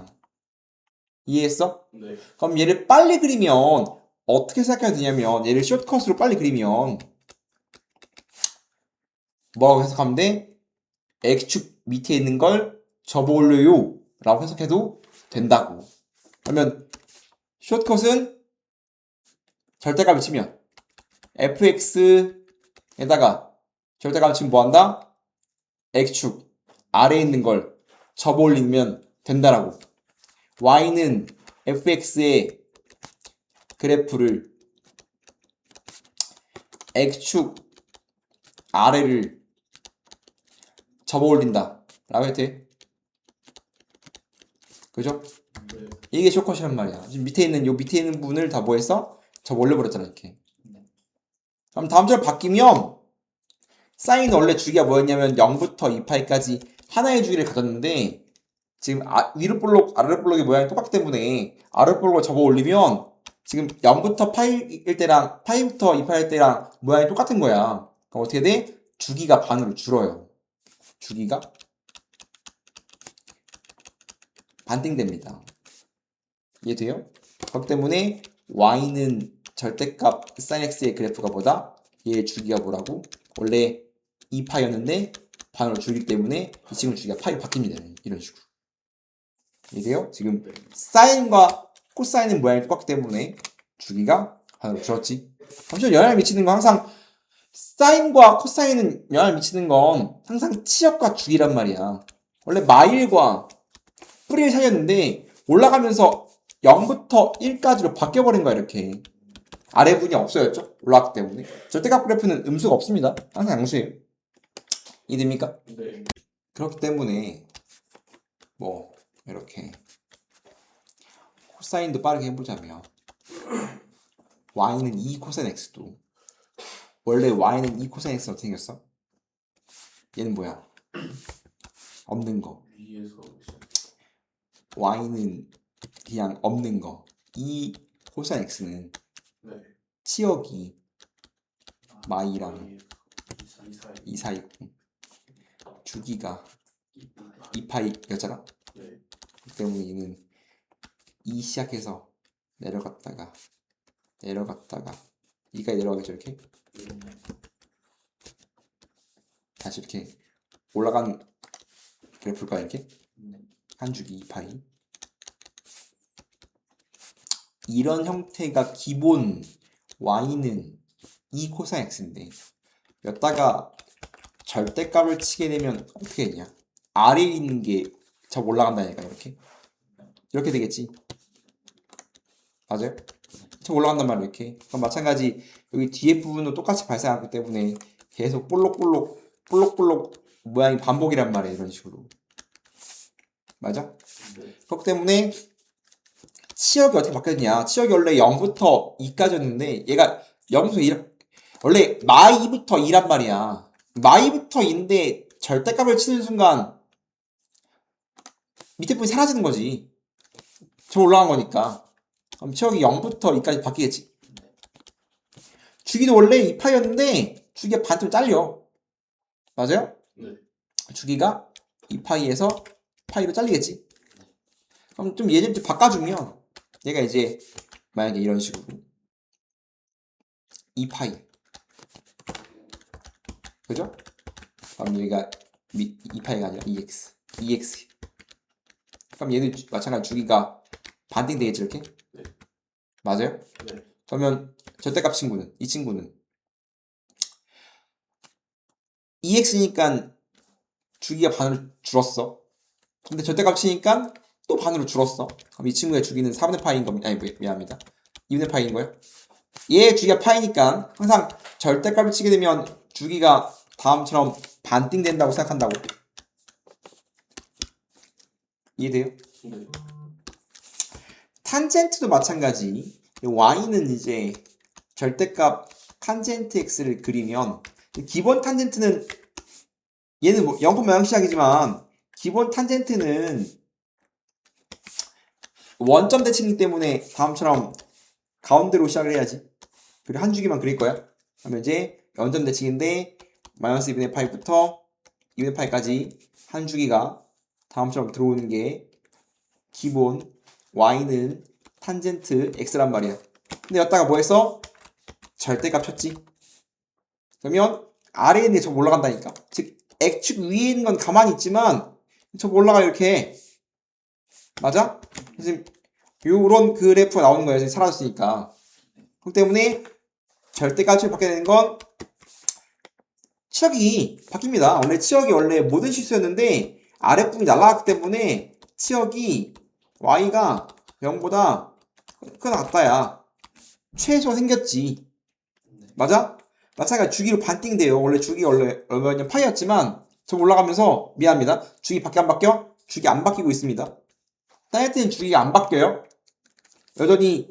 이해했어? 네. 그럼 얘를 빨리 그리면 어떻게 생각해야 되냐면 얘를 숏컷으로 빨리 그리면 뭐라고 해석하면 돼? x축 밑에 있는 걸 접어올려요 라고 해석해도 된다고. 그러면 숏컷은 절대값을 치면 fx에다가 절대값을 치면 뭐한다? x축 아래에 있는 걸 접어올리면 된다라고. y는 fx의 그래프를 x축 아래를 접어올린다 라고 해도 돼. 그죠? 네. 이게 숏컷이란 말이야. 지금 밑에 있는 요 밑에 있는 부분을 다 뭐했어? 접어올려버렸잖아 이렇게. 그럼 다음 절 바뀌면 사인은 원래 주기가 뭐였냐면 0부터 2파이까지 하나의 주기를 가졌는데 지금 위로 볼록 아래로 볼록의 모양이 똑같기 때문에 아래로 볼록을 접어 올리면 지금 0부터 파일 때랑 파이부터 2파일 때랑 모양이 똑같은 거야. 그럼 어떻게 돼? 주기가 반으로 줄어요. 주기가 반띵됩니다. 이해돼요? 그렇기 때문에 y는 절대값 sin x의 그래프가 뭐다? 얘의 주기가 뭐라고? 원래 2파이였는데 반으로 줄기 때문에 지금 주기가 파이로 바뀝니다. 이런 식으로. 이해돼요? 지금 네. 사인과 코사인은 모양이 똑같기 때문에 주기가 반으로 줄었지. 잠시만 영향을 미치는 건 항상 사인과 코사인은 영향을 미치는 건 항상 치역과 주기란 말이야. 원래 마일과 뿌리를 살렸는데 올라가면서 0부터 1까지로 바뀌어버린 거야 이렇게. 아래 분이 없어졌죠? 올라갔기 때문에. 절대값 그래프는 음수가 없습니다. 항상 양수예요. 이해됩니까? 네. 그렇기 때문에 뭐 이렇게 코사인도 빠르게 해보자면 y는 2 코사인 x도 원래 y는 2 코사인 x는 어떻게 생겼어? 얘는 뭐야? 없는 거. 위에서 y는 그냥 없는 거. 2 코사인 x는 네. 치역이 마이랑 이사이 2 사이고 주기가 이파이 2파이였잖아. 네. 그렇기 때문에 얘는 2 시작해서 내려갔다가 2까지 내려가겠죠 이렇게. 다시 이렇게 올라간 그래프일까 이렇게 한 주기 2파이. 이런 형태가 기본 y는 2 코사인 x인데 여기다가 절대값을 치게 되면 어떻게 되냐? 아래에 있는 게 저 올라간다니까 이렇게 되겠지. 맞아요? 저 올라간단 말이야 이렇게. 그럼 마찬가지 여기 뒤에 부분도 똑같이 발생하기 때문에 계속 볼록 모양이 반복이란 말이야 이런 식으로. 맞아? 네. 그렇기 때문에 치역이 어떻게 바뀌었냐? 치역이 원래 0부터 2까지였는데 얘가 0부터 2 원래 마이부터 2란 말이야. 마이부터 2인데 절대값을 치는 순간 밑에 부분이 사라지는 거지. 저 올라간 거니까. 그럼 치역이 0부터 2까지 바뀌겠지. 주기도 원래 2파이였는데 주기가 반쯤 잘려. 맞아요? 네. 주기가 2파이에서 파이로 잘리겠지. 그럼 좀 얘를 좀 바꿔주면 얘가 이제 만약에 이런 식으로 2파이 그죠? 그럼 여기가 2파이가 아니라 2x 그럼 얘도 마찬가지 주기가 반띵 되겠지 이렇게? 네. 맞아요? 네. 그러면 절대값 친구는 이 친구는 2x니까 주기가 반으로 줄었어. 근데 절대값 치니까 또 반으로 줄었어. 그럼 이 친구의 주기는 4분의 파이인 겁니다. 아니 미안합니다. 2분의 파이인 거예요. 얘의 주기가 파이니까 항상 절대값을 치게 되면 주기가 다음처럼 반띵된다고 생각한다고. 이해돼요? 네. 탄젠트도 마찬가지. y는 이제 절대값 탄젠트 x를 그리면 기본 탄젠트는 얘는 뭐 0,0 시작이지만 기본 탄젠트는 원점 대칭이기 때문에 다음처럼 가운데로 시작을 해야지. 그리고 한 주기만 그릴 거야. 그러면 이제 원점 대칭인데 마이너스 2분의 파이부터 2분의 파이까지 한 주기가 다음처럼 들어오는 게 기본 y는 탄젠트 x란 말이야. 근데 여기다가 뭐 했어? 절대값 쳤지. 그러면 아래에 있는 게 저 올라간다니까. 즉 x축 위에 있는 건 가만히 있지만 저 올라가 이렇게. 맞아? 지금 요런 그래프가 나오는 거예요. 지금 사라졌으니까. 그렇기 때문에 절대값이 바뀌게 되는 건 치역이 바뀝니다. 원래 치역이 원래 모든 실수였는데 아랫부분이 날아갔기 때문에 치역이 y가 0보다 큰 같다야. 최소 생겼지. 맞아? 마찬가지 주기로 반띵돼요. 원래 주기 원래 얼마냐 파이였지만 저 올라가면서 미안합니다. 주기 바뀌어 안 바뀌어? 주기 안 바뀌고 있습니다. 다이어트는 주기가 안 바뀌어요. 여전히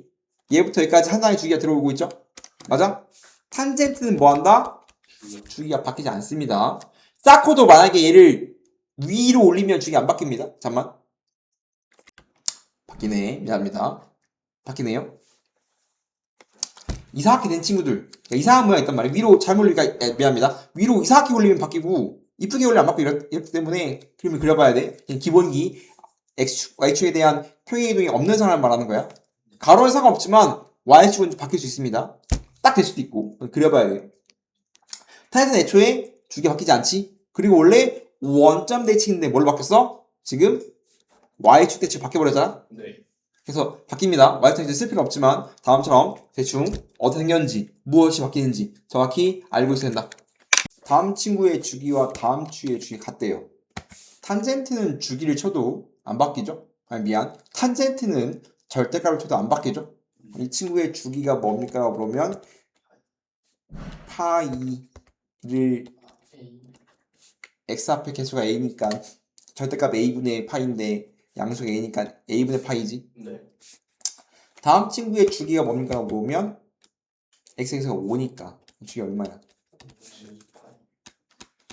얘부터 여기까지 한 단위 주기가 들어오고 있죠. 맞아? 탄젠트는 뭐한다? 주기가 바뀌지 않습니다. 사코도 만약에 얘를 위로 올리면 주기 안 바뀝니다. 잠만. 바뀌네. 미안합니다. 바뀌네요. 이상하게 된 친구들. 이상한 모양 있단 말이에요. 위로 잘못 올리니까 미안합니다. 위로 이상하게 올리면 바뀌고 이쁘게 올리면 안 바뀌고 이렇기 때문에 그림을 그려봐야 돼. 기본기 y축에 대한 평행이동이 없는 상황을 말하는 거야. 가로는 상관없지만 y축은 바뀔 수 있습니다. 딱 될 수도 있고. 그려봐야 돼. 탄젠트는 애초에 주기가 바뀌지 않지. 그리고 원래 원점 대칭인데 뭘로 바뀌었어? 지금 y축 대칭 바뀌어버렸잖아. 네. 그래서 바뀝니다. y축 대칭 쓸 필요가 없지만 다음처럼 대충 어떻게 생겼는지 무엇이 바뀌는지 정확히 알고 있어야 된다. 다음 친구의 주기와 다음 주의 주기 같대요. 탄젠트는 주기를 쳐도 안 바뀌죠? 아니 미안. 탄젠트는 절대값을 쳐도 안 바뀌죠? 이 친구의 주기가 뭡니까? 라고 물으면 파이를 x 앞에 개수가 a니까 절대값 a분의 파이인데 양수가 a니까 a분의 파이지. 네. 다음 친구의 주기가 뭡니까? 라고 물으면 x에서 5니까 주기 얼마야?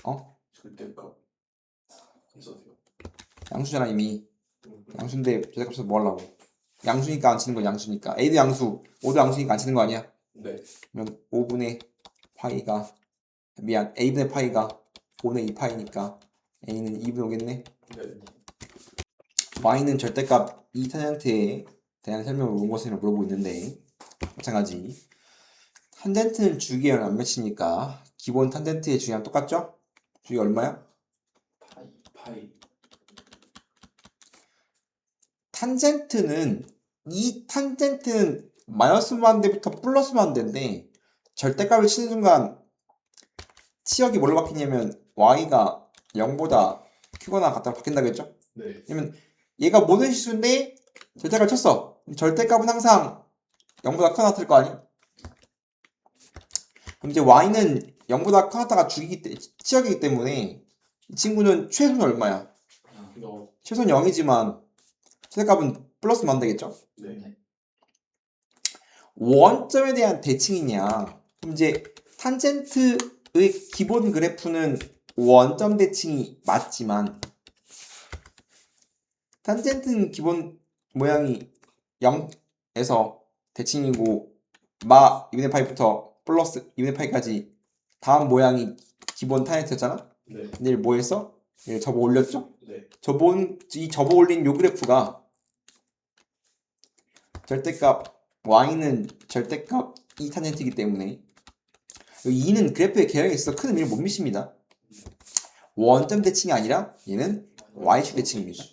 어? 절대값. 있어도요. 양수잖아 이미. 양수인데 절대값에서 뭐 하려고? 양수니까 안 치는 건 양수니까. a도 양수, 5도 양수니까 안 치는 거 아니야? 네. 그러면 5분의 파이가 미안 a분의 파이가 5는 2파이니까 a는 2분의 5겠네. 네. y는 절대값 2탄젠트에 대한 설명을 무엇을 물어보고 있는데 마찬가지 탄젠트는 주기랑 안 맺히니까 기본 탄젠트의 주기랑 똑같죠? 주기가 얼마야? 파이. 탄젠트는 이 탄젠트는 마이너스 무한대부터 플러스 무한대인데 절대값을 치는 순간 치역이 뭘로 바뀌냐면 y가 0보다 크거나 같다고 바뀐다겠죠? 네. 왜냐면 얘가 모든 실수인데 절대값을 쳤어. 절대값은 항상 0보다 크거나 같을 거 아니? 그럼 이제 y는 0보다 크다가 치역이기 때문에 이 친구는 최소는 얼마야? 너. 최소는 0이지만 최대값은 플러스면 되겠죠? 네. 원점에 대한 대칭이냐? 그럼 이제 탄젠트의 기본 그래프는 원점 대칭이 맞지만 탄젠트는 기본 모양이 0에서 대칭이고 마 2분의 파이부터 플러스 2분의 파이까지 다음 모양이 기본 탄젠트였잖아? 네. 근데 뭐 했어? 얘를 접어 올렸죠? 네. 이 접어 올린 요 그래프가 절대값 y는 절대값 2탄젠트이기 때문에 2는 그래프의 개형에 있어서 큰 의미를 못 미칩니다. 원점 대칭이 아니라 얘는 y축 대칭입니다.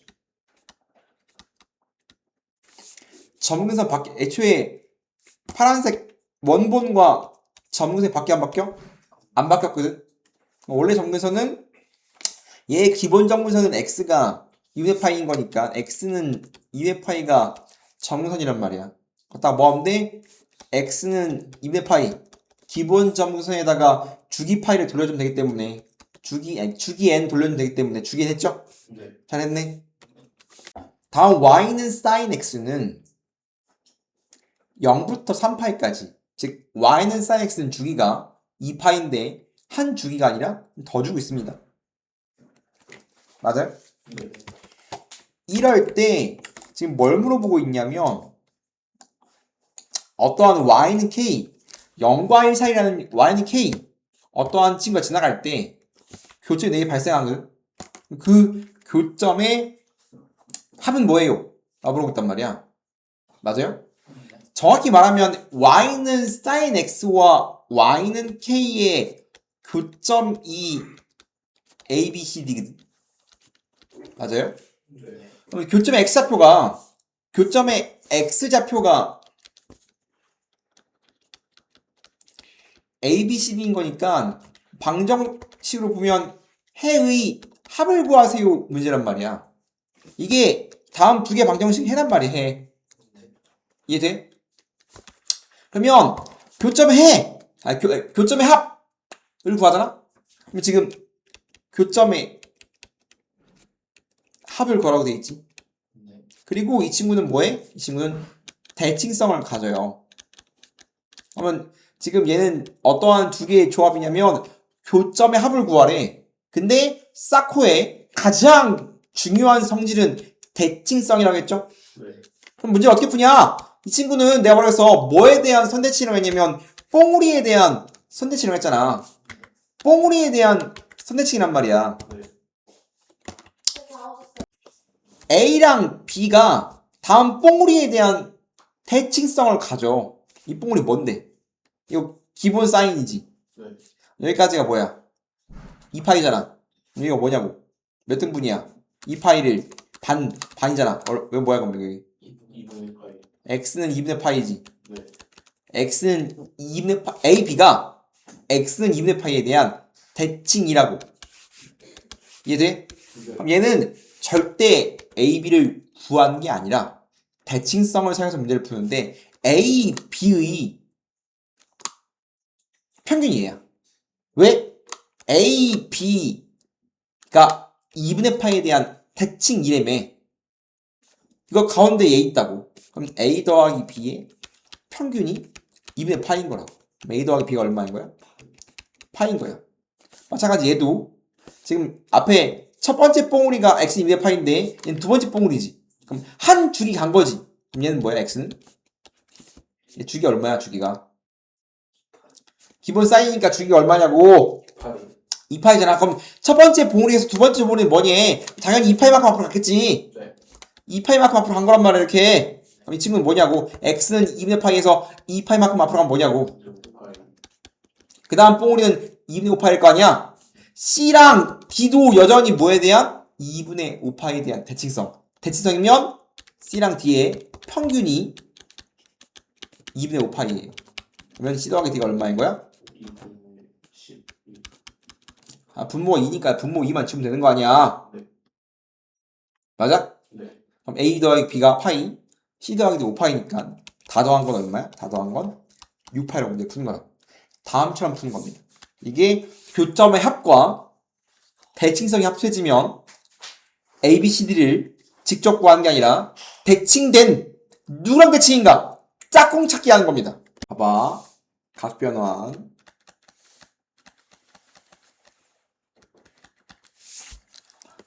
점근선 밖에 애초에 파란색 원본과 점근선이 밖에 안 바뀌어? 안 바뀌었거든. 원래 점근선은 얘 기본 점근선은 x가 2의 파이인 거니까 x는 2의 파이가 점근선이란 말이야. 딱 뭐하면 돼? x는 2의 파이 기본 점근선에다가 주기 파이를 돌려주면 되기 때문에 주기 n 돌려주면 되기 때문에 주기 n 했죠? 네. 잘했네. 다음 y는 sin x는 0부터 3파이까지 즉 y는 sin x는 주기가 2파인데 한 주기가 아니라 더 주고 있습니다. 맞아요? 네. 이럴 때 지금 뭘 물어보고 있냐면 어떠한 y는 k 0과 1 사이라는 y는 k 어떠한 친구가 지나갈 때 교점이 4개 발생하거든. 그 교점의 합은 뭐예요? 라고 물어보고 있단 말이야. 맞아요? 정확히 말하면 y는 sin x와 y는 k의 교점이 a, b, c, d거든. 맞아요? 네. 그럼 교점의 x좌표가 a, b, c, d인 거니까 방정식으로 보면 해의 합을 구하세요 문제란 말이야. 이게 다음 두 개 방정식 해란 말이야. 해. 이해돼? 그러면 교점의 합을 구하잖아? 그럼 지금 교점의 합을 구하라고 돼 있지. 그리고 이 친구는 뭐해? 이 친구는 대칭성을 가져요. 그러면 지금 얘는 어떠한 두 개의 조합이냐면 교점의 합을 구하래. 근데 사코의 가장 중요한 성질은 대칭성이라고 했죠? 네. 그럼 문제를 어떻게 푸냐? 이 친구는 내가 말해서 뭐에 대한 선대칭이라고 했냐면 뽕우리에 대한 선대칭이라고 했잖아. 뽕우리에 대한 선대칭이란 말이야. 네. A랑 B가 다음 뽕우리에 대한 대칭성을 가져. 이 뽕우리 뭔데? 이거 기본 사인이지. 네. 여기까지가 뭐야? 2파이잖아. 여기가 뭐냐고? 몇 등분이야? 2파이를 반이잖아. 왜 뭐야 그럼 여기? 2분의 파이. x는 2분의 파이지. 네. x는 2분의 파 a, b가 x는 2분의 파이에 대한 대칭이라고. 이해돼? 네. 그럼 얘는 절대 a, b를 구하는 게 아니라 대칭성을 사용해서 문제를 푸는데 a, b의 평균이에요. 왜? a, b가 2분의 파이에 대한 대칭이라며. 이거 가운데 얘 있다고. 그럼 a 더하기 b의 평균이 2분의 파이인 거라고. 그럼 a 더하기 b가 얼마인 거야? 파이인 거야. 마찬가지 얘도 지금 앞에 첫 번째 뽕우리가 x 2분의 파이인데 얘는 두 번째 뽕우리지. 그럼 한 주기 간 거지. 그럼 얘는 뭐야? x는? 얘 주기 얼마야? 주기가 기본 사인이니까 주기가 얼마냐고. 파이. 2파이잖아. 그럼 첫 번째 봉우리에서 두 번째 봉우리는 뭐니? 당연히 2파이만큼 앞으로 갔겠지. 네. 2파이만큼 앞으로 간 거란 말이야 이렇게. 그럼 이 친구는 뭐냐고? x는 2분의 파이에서 2파이만큼 앞으로 가면 뭐냐고? 2분의 파이. 그 다음 봉우리는 2분의 5파일 거 아니야? C랑 D도 여전히 뭐에 대한? 2분의 5파에 대한 대칭성. 대칭성이면 C랑 D의 평균이 2분의 5파이예요. 그러면 C 더하기 D가 얼마인 거야? 2분의 12. 아, 분모가 2니까 분모 2만 치면 되는 거 아니야? 네. 맞아? 네. 그럼 A 더하기 B가 파이, C 더하기 D 5파이니까 다 더한 건 얼마야? 다 더한 건 6파이라고 문제 푸는 거야. 다음처럼 푸는 겁니다. 이게 교점의 합과 대칭성이 합쳐지면 A, B, C, D를 직접 구하는 게 아니라 대칭된 누구랑 대칭인가? 짝꿍 찾기 하는 겁니다. 봐봐. 각변환.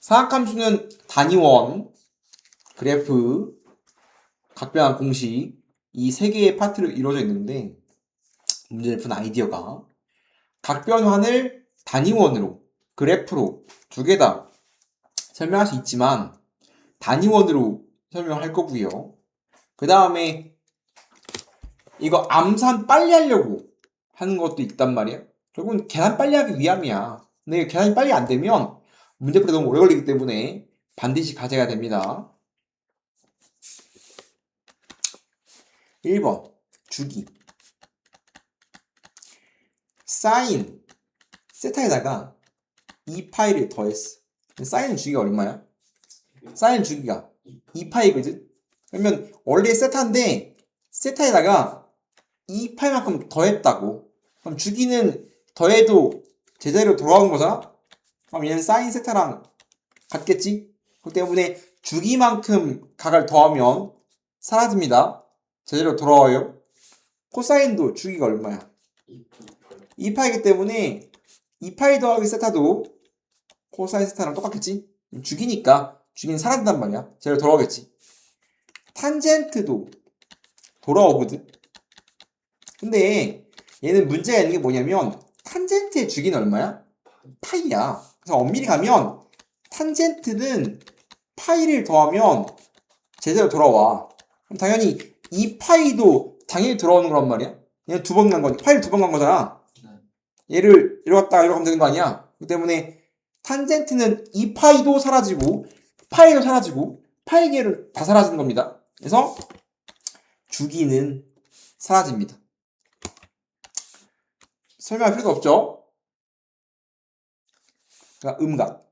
사각함수는 단위원, 그래프, 각변환 공식 이 세 개의 파트로 이루어져 있는데 문제를 푼 아이디어가 각변환을 단위원으로, 그래프로 두 개 다 설명할 수 있지만 단위원으로 설명할 거고요. 그 다음에 이거 암산 빨리 하려고 하는 것도 있단 말이야. 결국은 계산 빨리 하기 위함이야. 근데 계산이 빨리 안 되면 문제풀이 너무 오래 걸리기 때문에 반드시 가져야 됩니다. 1번 주기 사인 세타에다가 2파이를 더했어. 사인 주기가 얼마야? 사인 주기가 2파이거든? 그러면 원래 세타인데 세타에다가 2파이만큼 더했다고. 그럼 주기는 더해도 제자리로 돌아오는 거잖아? 그럼 얘는 사인 세타랑 같겠지? 그렇기 때문에 주기만큼 각을 더하면 사라집니다. 제자리로 돌아와요. 코사인도 주기가 얼마야? 2파이기 때문에 2파이 더하기 세타도 코사인 세타랑 똑같겠지? 주기니까 주기는 사라진단 말이야. 제자리로 돌아오겠지. 탄젠트도 돌아오거든? 근데 얘는 문제가 있는 게 뭐냐면 탄젠트의 주기는 얼마야? 파이야. 그래서 엄밀히 가면 탄젠트는 파이를 더하면 제대로 돌아와. 그럼 당연히 2파이도 당연히 돌아오는 거란 말이야. 얘는 두 번 간 거니 파이를 두 번 간 거잖아. 얘를 이러 갔다가 이러 가면 되는 거 아니야. 그렇기 때문에 탄젠트는 2파이도 사라지고 파이도 사라지고 파이 계열은 다 사라지는 겁니다. 그래서 주기는 사라집니다. 설명할 필요도 없죠. 그러니까 음각.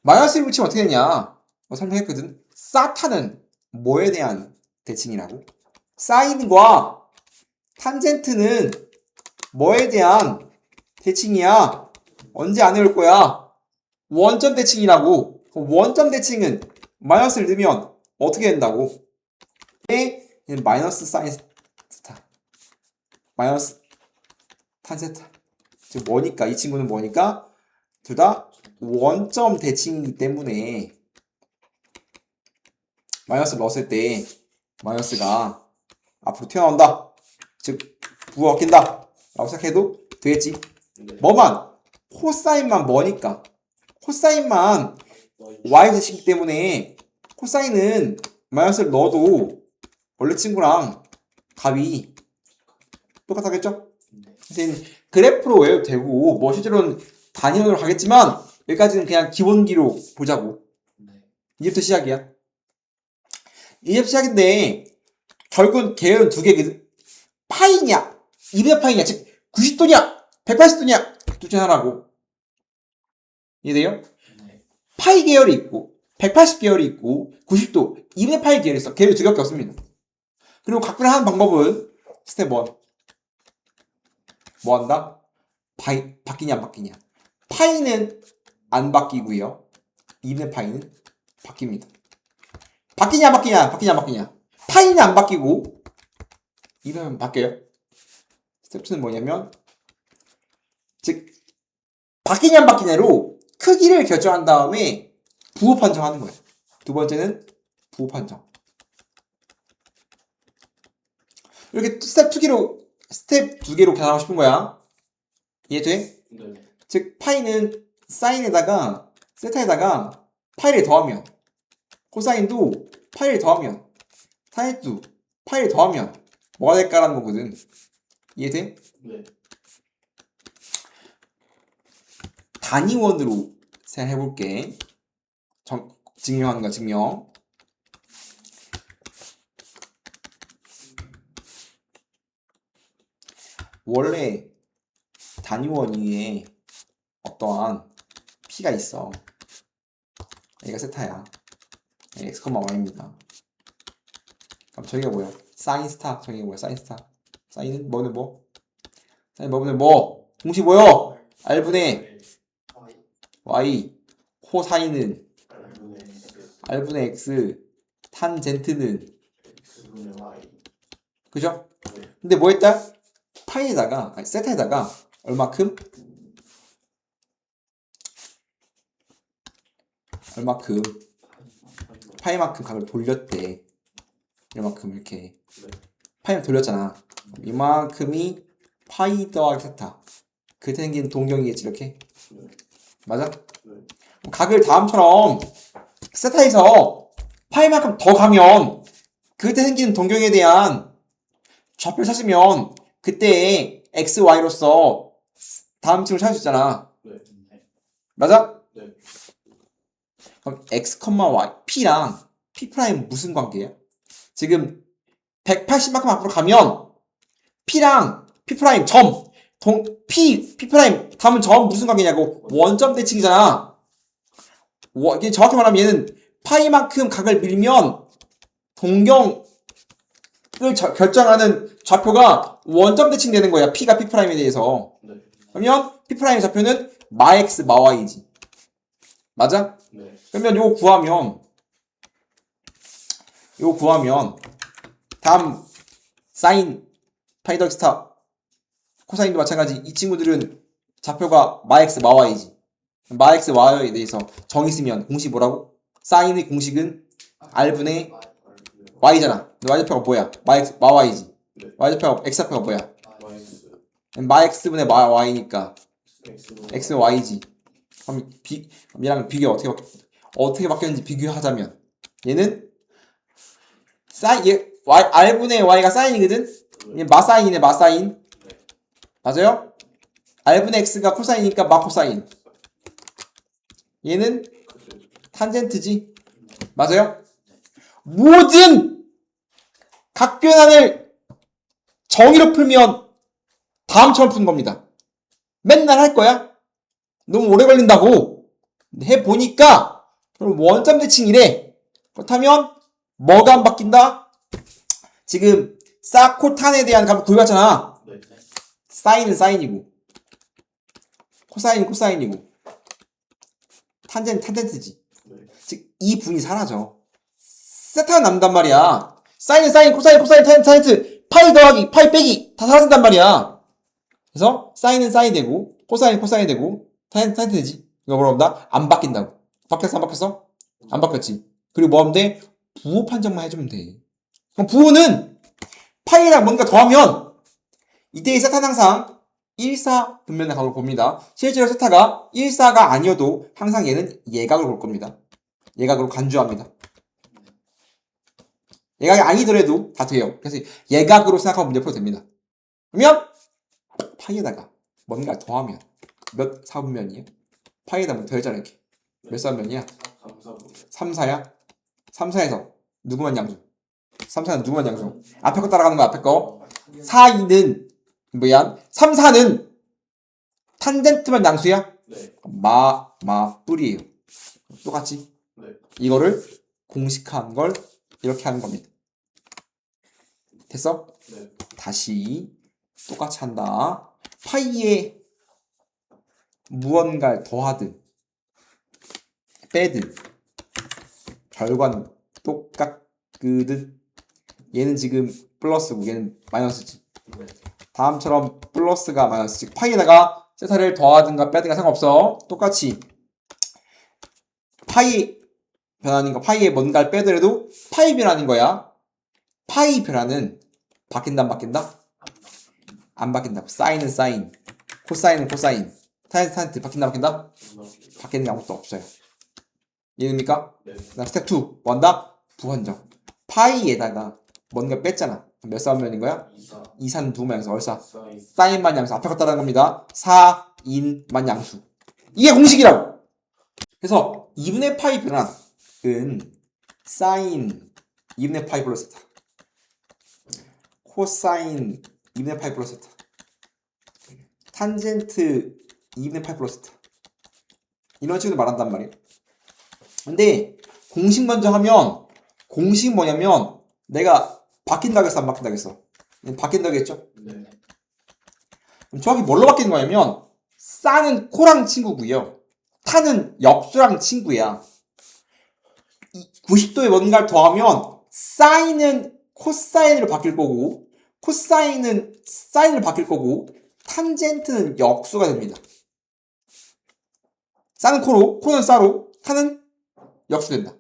마이너스를 붙이면 어떻게 되냐? 설명했거든. 사타는 뭐에 대한 대칭이라고? 사인과 탄젠트는 뭐에 대한 대칭이야? 언제 안 외울 거야? 원점 대칭이라고. 원점 대칭은 마이너스를 넣으면 어떻게 된다고? 얘는 마이너스 사인 세타, 마이너스 탄 세타. 지금 뭐니까? 이 친구는 뭐니까? 둘 다 원점 대칭이기 때문에 마이너스를 넣었을 때 마이너스가 앞으로 튀어나온다. 즉 부호가 낀다 라고 생각해도 되겠지. 네. 뭐만? 코사인만 뭐니까? 코사인만 y 제시기 때문에 코사인은 마이너스를 넣어도 원래 친구랑 값이 똑같겠죠? 하여튼 그래프로 외워도 되고 뭐 실제로는 단위로 가겠지만 여기까지는 그냥 기본기로 보자고. 이제부터 시작이야. 이제부터 시작인데 결국은 계열은 두 개거든. 파이냐 2분의 파이냐 즉 90도냐 180도냐 둘 중에 하나라고. 이해돼요? 파이 계열이 있고 180 계열이 있고 90도 2분의 파이 계열이 있어. 계열이 두 개밖에 없습니다. 그리고 각별을 하는 방법은 스텝 1 뭐 한다? 바뀌냐 안 바뀌냐. 파이는 안 바뀌고요 2분의 파이는 바뀝니다. 바뀌냐 안 바뀌냐 바뀌냐 안 바뀌냐. 파이는 안 바뀌고 2분의 바뀌어요. 스텝 2는 뭐냐면 즉 바뀌냐 안 바뀌냐로 크기를 결정한 다음에 부호 판정하는 거예요. 두 번째는 부호 판정. 이렇게 스텝 2개로 계산하고 싶은 거야. 이해돼? 네. 즉 파이는 사인에다가 세타에다가 파이를 더하면 코사인도 파이를 더하면 타인도 파이를 더하면 뭐가 될까라는 거거든. 이해돼? 네. 단위원으로 생각해볼게. 증명하는 거야, 증명. 원래 단위원 위에 어떠한 p가 있어. 얘가 세타야. x, y입니다. 그럼 저기가 뭐야? 사인 스타. 저기가 뭐야? 사인 스타. 사인은 뭐는 뭐? 사인 뭐는 뭐? 공식 뭐요? r분의 y. 코사인은 r분의 x. 탄젠트는 X분의 Y. 그죠? 근데 뭐 했다? 파이에다가 아니 세타에다가 얼마큼 파이만큼 각을 돌렸대. 이만큼 이렇게 파이만 돌렸잖아. 이만큼이 파이 더하기 세타. 그때 생긴 동경이겠지 이렇게. 맞아? 그럼 각을 다음처럼 세타에서 파이만큼 더 가면 그때 생기는 동경에 대한 좌표를 찾으면 그때 x, y로서 다음 층을 찾을 수 있잖아. 맞아? 네. 그럼 x, y, p랑 p' 무슨 관계야? 지금 180만큼 앞으로 가면 p랑 p' 점 p 다음은 점 무슨 관계냐고. 원점 대칭이잖아. 정확히 말하면 얘는 파이만큼 각을 밀면 동경을 결정하는 좌표가 원점 대칭되는 거야. p가 p'에 대해서. 네. 그러면 p'의 좌표는 마x, 마y지. 맞아? 네. 그러면 요거 구하면 다음 사인 파이 더하기 스타 코사인도 마찬가지. 이 친구들은 좌표가 마x, 마y지. 마x, y에 대해서 정의 쓰면 공식 뭐라고? 사인의 공식은 r분의 y잖아. 근데 y좌표가 뭐야? 마x, 마y지. 네. y좌표가 x좌표가 뭐야? 마이너스 마x분의 마y니까 X분의 x, y지. 그럼 얘랑 비교 어떻게 바뀌었는지 비교하자면 얘는 r분의 y가 사인이거든? 얘 마사인이네, 마사인. 맞아요? r분의 x가 코사인이니까 마코사인. 얘는 탄젠트지. 맞아요? 모든 각변환을 정의로 풀면 다음처럼 푸는 겁니다. 맨날 할 거야? 너무 오래 걸린다고. 해보니까 그럼 원점 대칭이래. 그렇다면 뭐가 안 바뀐다? 지금 사코탄에 대한 값을 구해봤잖아. 네. 사인은 사인이고 코사인은 코사인이고 탄젠트지. 네. 즉 이 분이 사라져. 세타가 남는단 말이야. 사인은 사인, 코사인, 탄젠트, 파이 더하기, 파이 빼기 다 사라진단 말이야. 그래서 사인은 사인이 되고 코사인, 코사인이 되고 탄젠트지. 이거 뭐라 한다? 안 바뀐다고. 바뀌었어, 안 바뀌었어? 안 바뀌었지. 그리고 뭐 하면 돼? 부호 판정만 해주면 돼. 그럼 부호는 파이랑 뭔가 더하면 이때의 세타는 항상 일사분면의 각을 봅니다. 실제로 세타가 일사가 아니어도 항상 얘는 예각을 볼 겁니다. 예각으로 간주합니다. 예각이 아니더라도 다 돼요. 그래서 예각으로 생각하면 문제 풀어도 됩니다. 그러면 파이에다가 뭔가 더하면 몇 사분면이에요? 파이에다 뭐 더했잖아 이렇게. 몇 사분면이야? 3, 4야? 3, 4에서 누구만 양수? 3, 4는 누구만 양수? 앞에 거 따라가는 거야 앞에 거. 4, 2는 뭐야? 3, 4는 탄젠트만 양수야? 네. 뿔이에요. 똑같지? 네. 이거를 공식화한 걸 이렇게 하는 겁니다. 됐어? 네. 다시 똑같이 한다. 파이에 무언가를 더하든 빼든 결과는 똑같거든. 얘는 지금 플러스고 얘는 마이너스지. 네. 다음처럼 플러스가 마이너스, 즉 파이에다가 세타를 더하든가 빼든가 상관없어. 똑같이 파이 변환인 거, 파이에 뭔가를 빼더라도 파이 변환인 거야. 파이 변환은 바뀐다 안 바뀐다? 안 바뀐다고. 사인은 사인, 코사인은 코사인, 탄젠트 바뀐다 안 바뀐다? 바뀌는 게 아무것도 없어요. 이해됩니까? 네. 그다음 스텝 2 뭐 한다? 부헌정. 파이에다가 뭔가 뺐잖아. 몇 사분면인 거야? 2사는 누구만 양수? 얼사. 사인만 양수. 앞에 거 따라하는 겁니다. 4인만 양수. 이게 공식이라고. 그래서 2분의 파이 변환은 사인 2분의 파이 플러스 세타, 코사인 2분의 파이 플러스 세타, 탄젠트 2분의 파이 플러스 세타, 이런 식으로 말한단 말이에요. 근데 공식 먼저 하면, 공식 뭐냐면 내가 바뀐다겠어 안 바뀐다겠어? 바뀐다겠죠? 네. 그럼 정확히 뭘로 바뀌는 거냐면 사는 코랑 친구고요, 타는 역수랑 친구야. 90도에 뭔가를 더하면 사인은 코사인으로 바뀔 거고, 코사인은 사인으로 바뀔 거고, 탄젠트는 역수가 됩니다. 사는 코로, 코는 사로, 타는 역수 된다.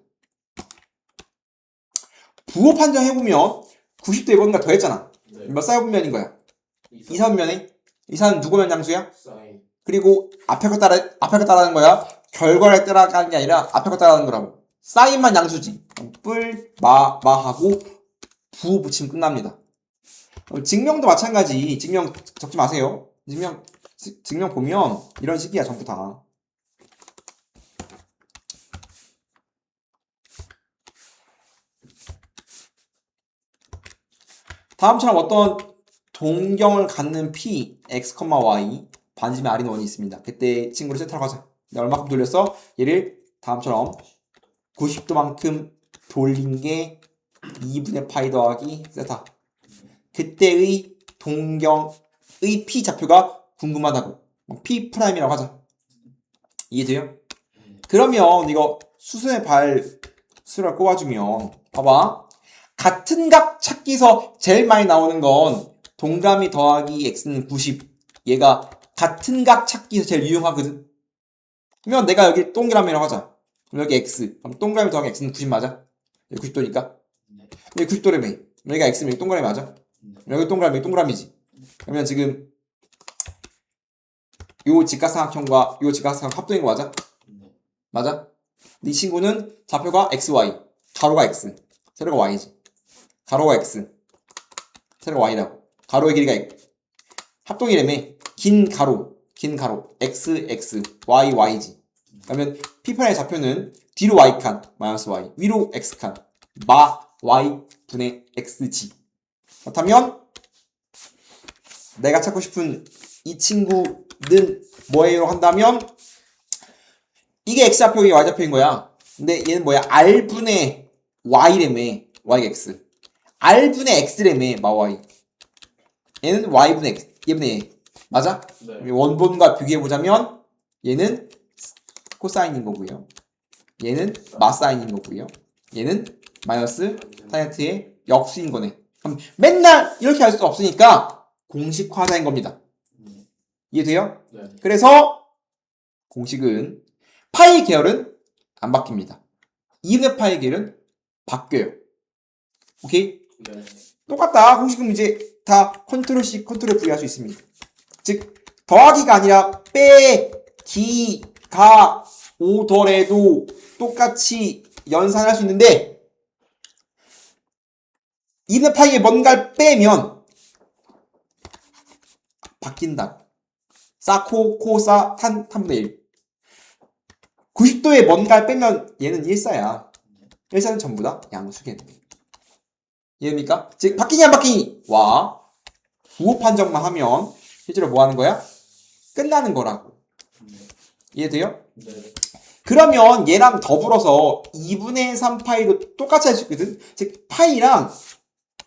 부호 판정해보면 90도에 뭔가 더했잖아. 네. 몇 사분면인 거야? 2사분면에 2사는 누구면 양수야? 사인. 그리고 앞에 거 따라하는 거야. 결과를 따라가는 게 아니라 앞에 거 따라하는 거라고. 사인만 양수지. 마하고 부호 붙이면 끝납니다. 증명도 마찬가지. 증명 적지 마세요. 증명 보면 이런 식이야 전부 다. 다음처럼 어떤 동경을 갖는 p, x, y 반지름의 r인 원이 있습니다. 그때 친구를 세타로 가자. 내가 얼마큼 돌렸어? 얘를 다음처럼 90도만큼 돌린 게 2분의 파이 더하기 세타. 그때의 동경의 p 좌표가 궁금하다고. p 프라임이라고 하자. 이해돼요? 그러면 이거 수순의 발수를 꼽아주면 봐봐. 같은 값 찾기서 제일 많이 나오는 건 동그라미 더하기 x는 90. 얘가 같은 값 찾기에서 제일 유용하거든. 그러면 내가 여기 동그라미라고 하자. 그럼 여기 x. 그럼 동그라미 더하기 x는 90 맞아? 여기 90도니까. 여기 90도라며. 여기가 x면 여기 동그라미 맞아? 여기 동그라미, 여기 동그라미지. 그러면 지금 요 직각삼각형과 요 직각삼각형 합동인 거 맞아? 맞아? 이 친구는 좌표가 xy, 가로가 x, 세로가 y지. 가로가 x, 세로가 y라고. 가로의 길이가 x. 합동이라며. 긴 가로, x, x, y, y지. 그러면 P판의 좌표는 뒤로 y칸, 마이너스 y, 위로 x칸, y 분의 xg. 그렇다면 내가 찾고 싶은 이 친구는 뭐예요? 한다면 이게 x좌표, 이게 y좌표인 거야. 근데 얘는 뭐야? r분의 y래며. y가 x. r분의 x래며. y. 얘는 y분의 x. 얘분의 a. 맞아? 네. 원본과 비교해보자면 얘는 코사인인 거고요. 얘는 마사인인 거고요. 얘는 마이너스 탄젠트의 역수인 거네. 그럼 맨날 이렇게 할 수 없으니까 공식화된 겁니다. 이해돼요? 네. 그래서 공식은 파이 계열은 안 바뀝니다. 2분의 파이 계열은 바뀌어요. 오케이? 네. 똑같다. 공식은 이제 다 컨트롤 C, 컨트롤 V 할 수 있습니다. 즉 더하기가 아니라 빼기가 오더라도 똑같이 연산할 수 있는데 2분의 파이에 뭔가를 빼면 바뀐다. 사코, 코사, 탄분의 1. 90도에 뭔가를 빼면 얘는 일사야. 일사는 전부 다 양수겠네. 이해됩니까? 즉 바뀌니 안 바뀌니? 와. 부호 판정만 하면 실제로 뭐 하는 거야? 끝나는 거라고. 이해돼요? 네. 그러면 얘랑 더불어서 2분의 3파이도 똑같이 할 수 있거든? 즉 파이랑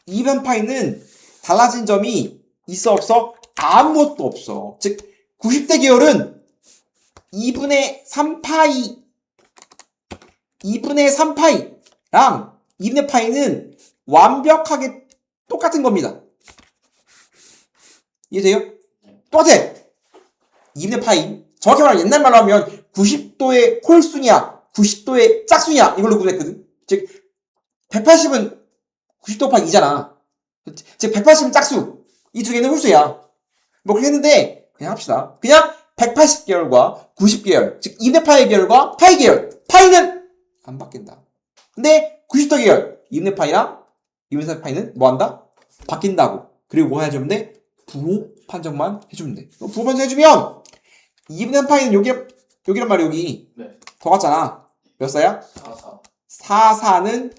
2분 파이는 달라진 점이 있어 없어? 아무것도 없어. 즉 90대 계열은 2분의 3파이 2분의 파이는 완벽하게 똑같은 겁니다. 이해돼요? 똑같아! 2분의 파이 정확히 말하면 옛날 말로 하면 90도의 홀수냐 90도의 짝수냐 이걸로 구분했거든. 즉 180은 90도 곱하기 2잖아. 즉 180은 짝수 이 두 개는 홀수야. 뭐 그렇게 했는데 그냥 합시다. 그냥 180계열과 90계열 즉 2분의 파이 계열과 파이 계열 파이는 안 바뀐다. 근데 90도 계열 2분의 파이랑 2분의 3 파이는 뭐 한다? 바뀐다고. 그리고 뭐 해주면 돼? 부호 판정만 해주면 돼. 부호 판정 해주면 2분의 3 파이는 여기란 말이야. 여기 네. 더 같잖아. 몇 사야? 4. 4는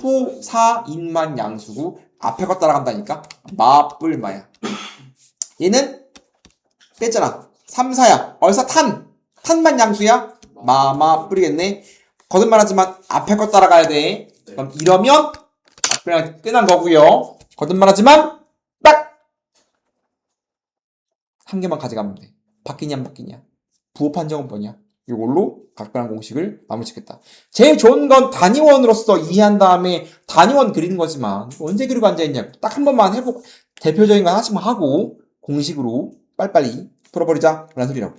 호사인만 양수고 앞에 거 따라간다니까. 마뿔마야. 얘는 뺐잖아. 3, 4야. 얼싸 탄만 양수야. 마마 뿌리겠네. 거듭말하지만 앞에 거 따라가야 돼. 네. 그럼 이러면 그냥 끝난 거고요. 거듭말하지만 딱 한 개만 가져가면 돼. 바뀌냐 안 바뀌냐. 부호 판정은 뭐냐. 이걸로 각별한 공식을 마무리 짓겠다. 제일 좋은 건 단위원으로서 이해한 다음에 단위원 그리는 거지만 언제 그리고 앉아있냐고. 딱 한 번만 해보고 대표적인 거 하나씩만 하고 공식으로 빨리빨리 풀어버리자 라는 소리라고.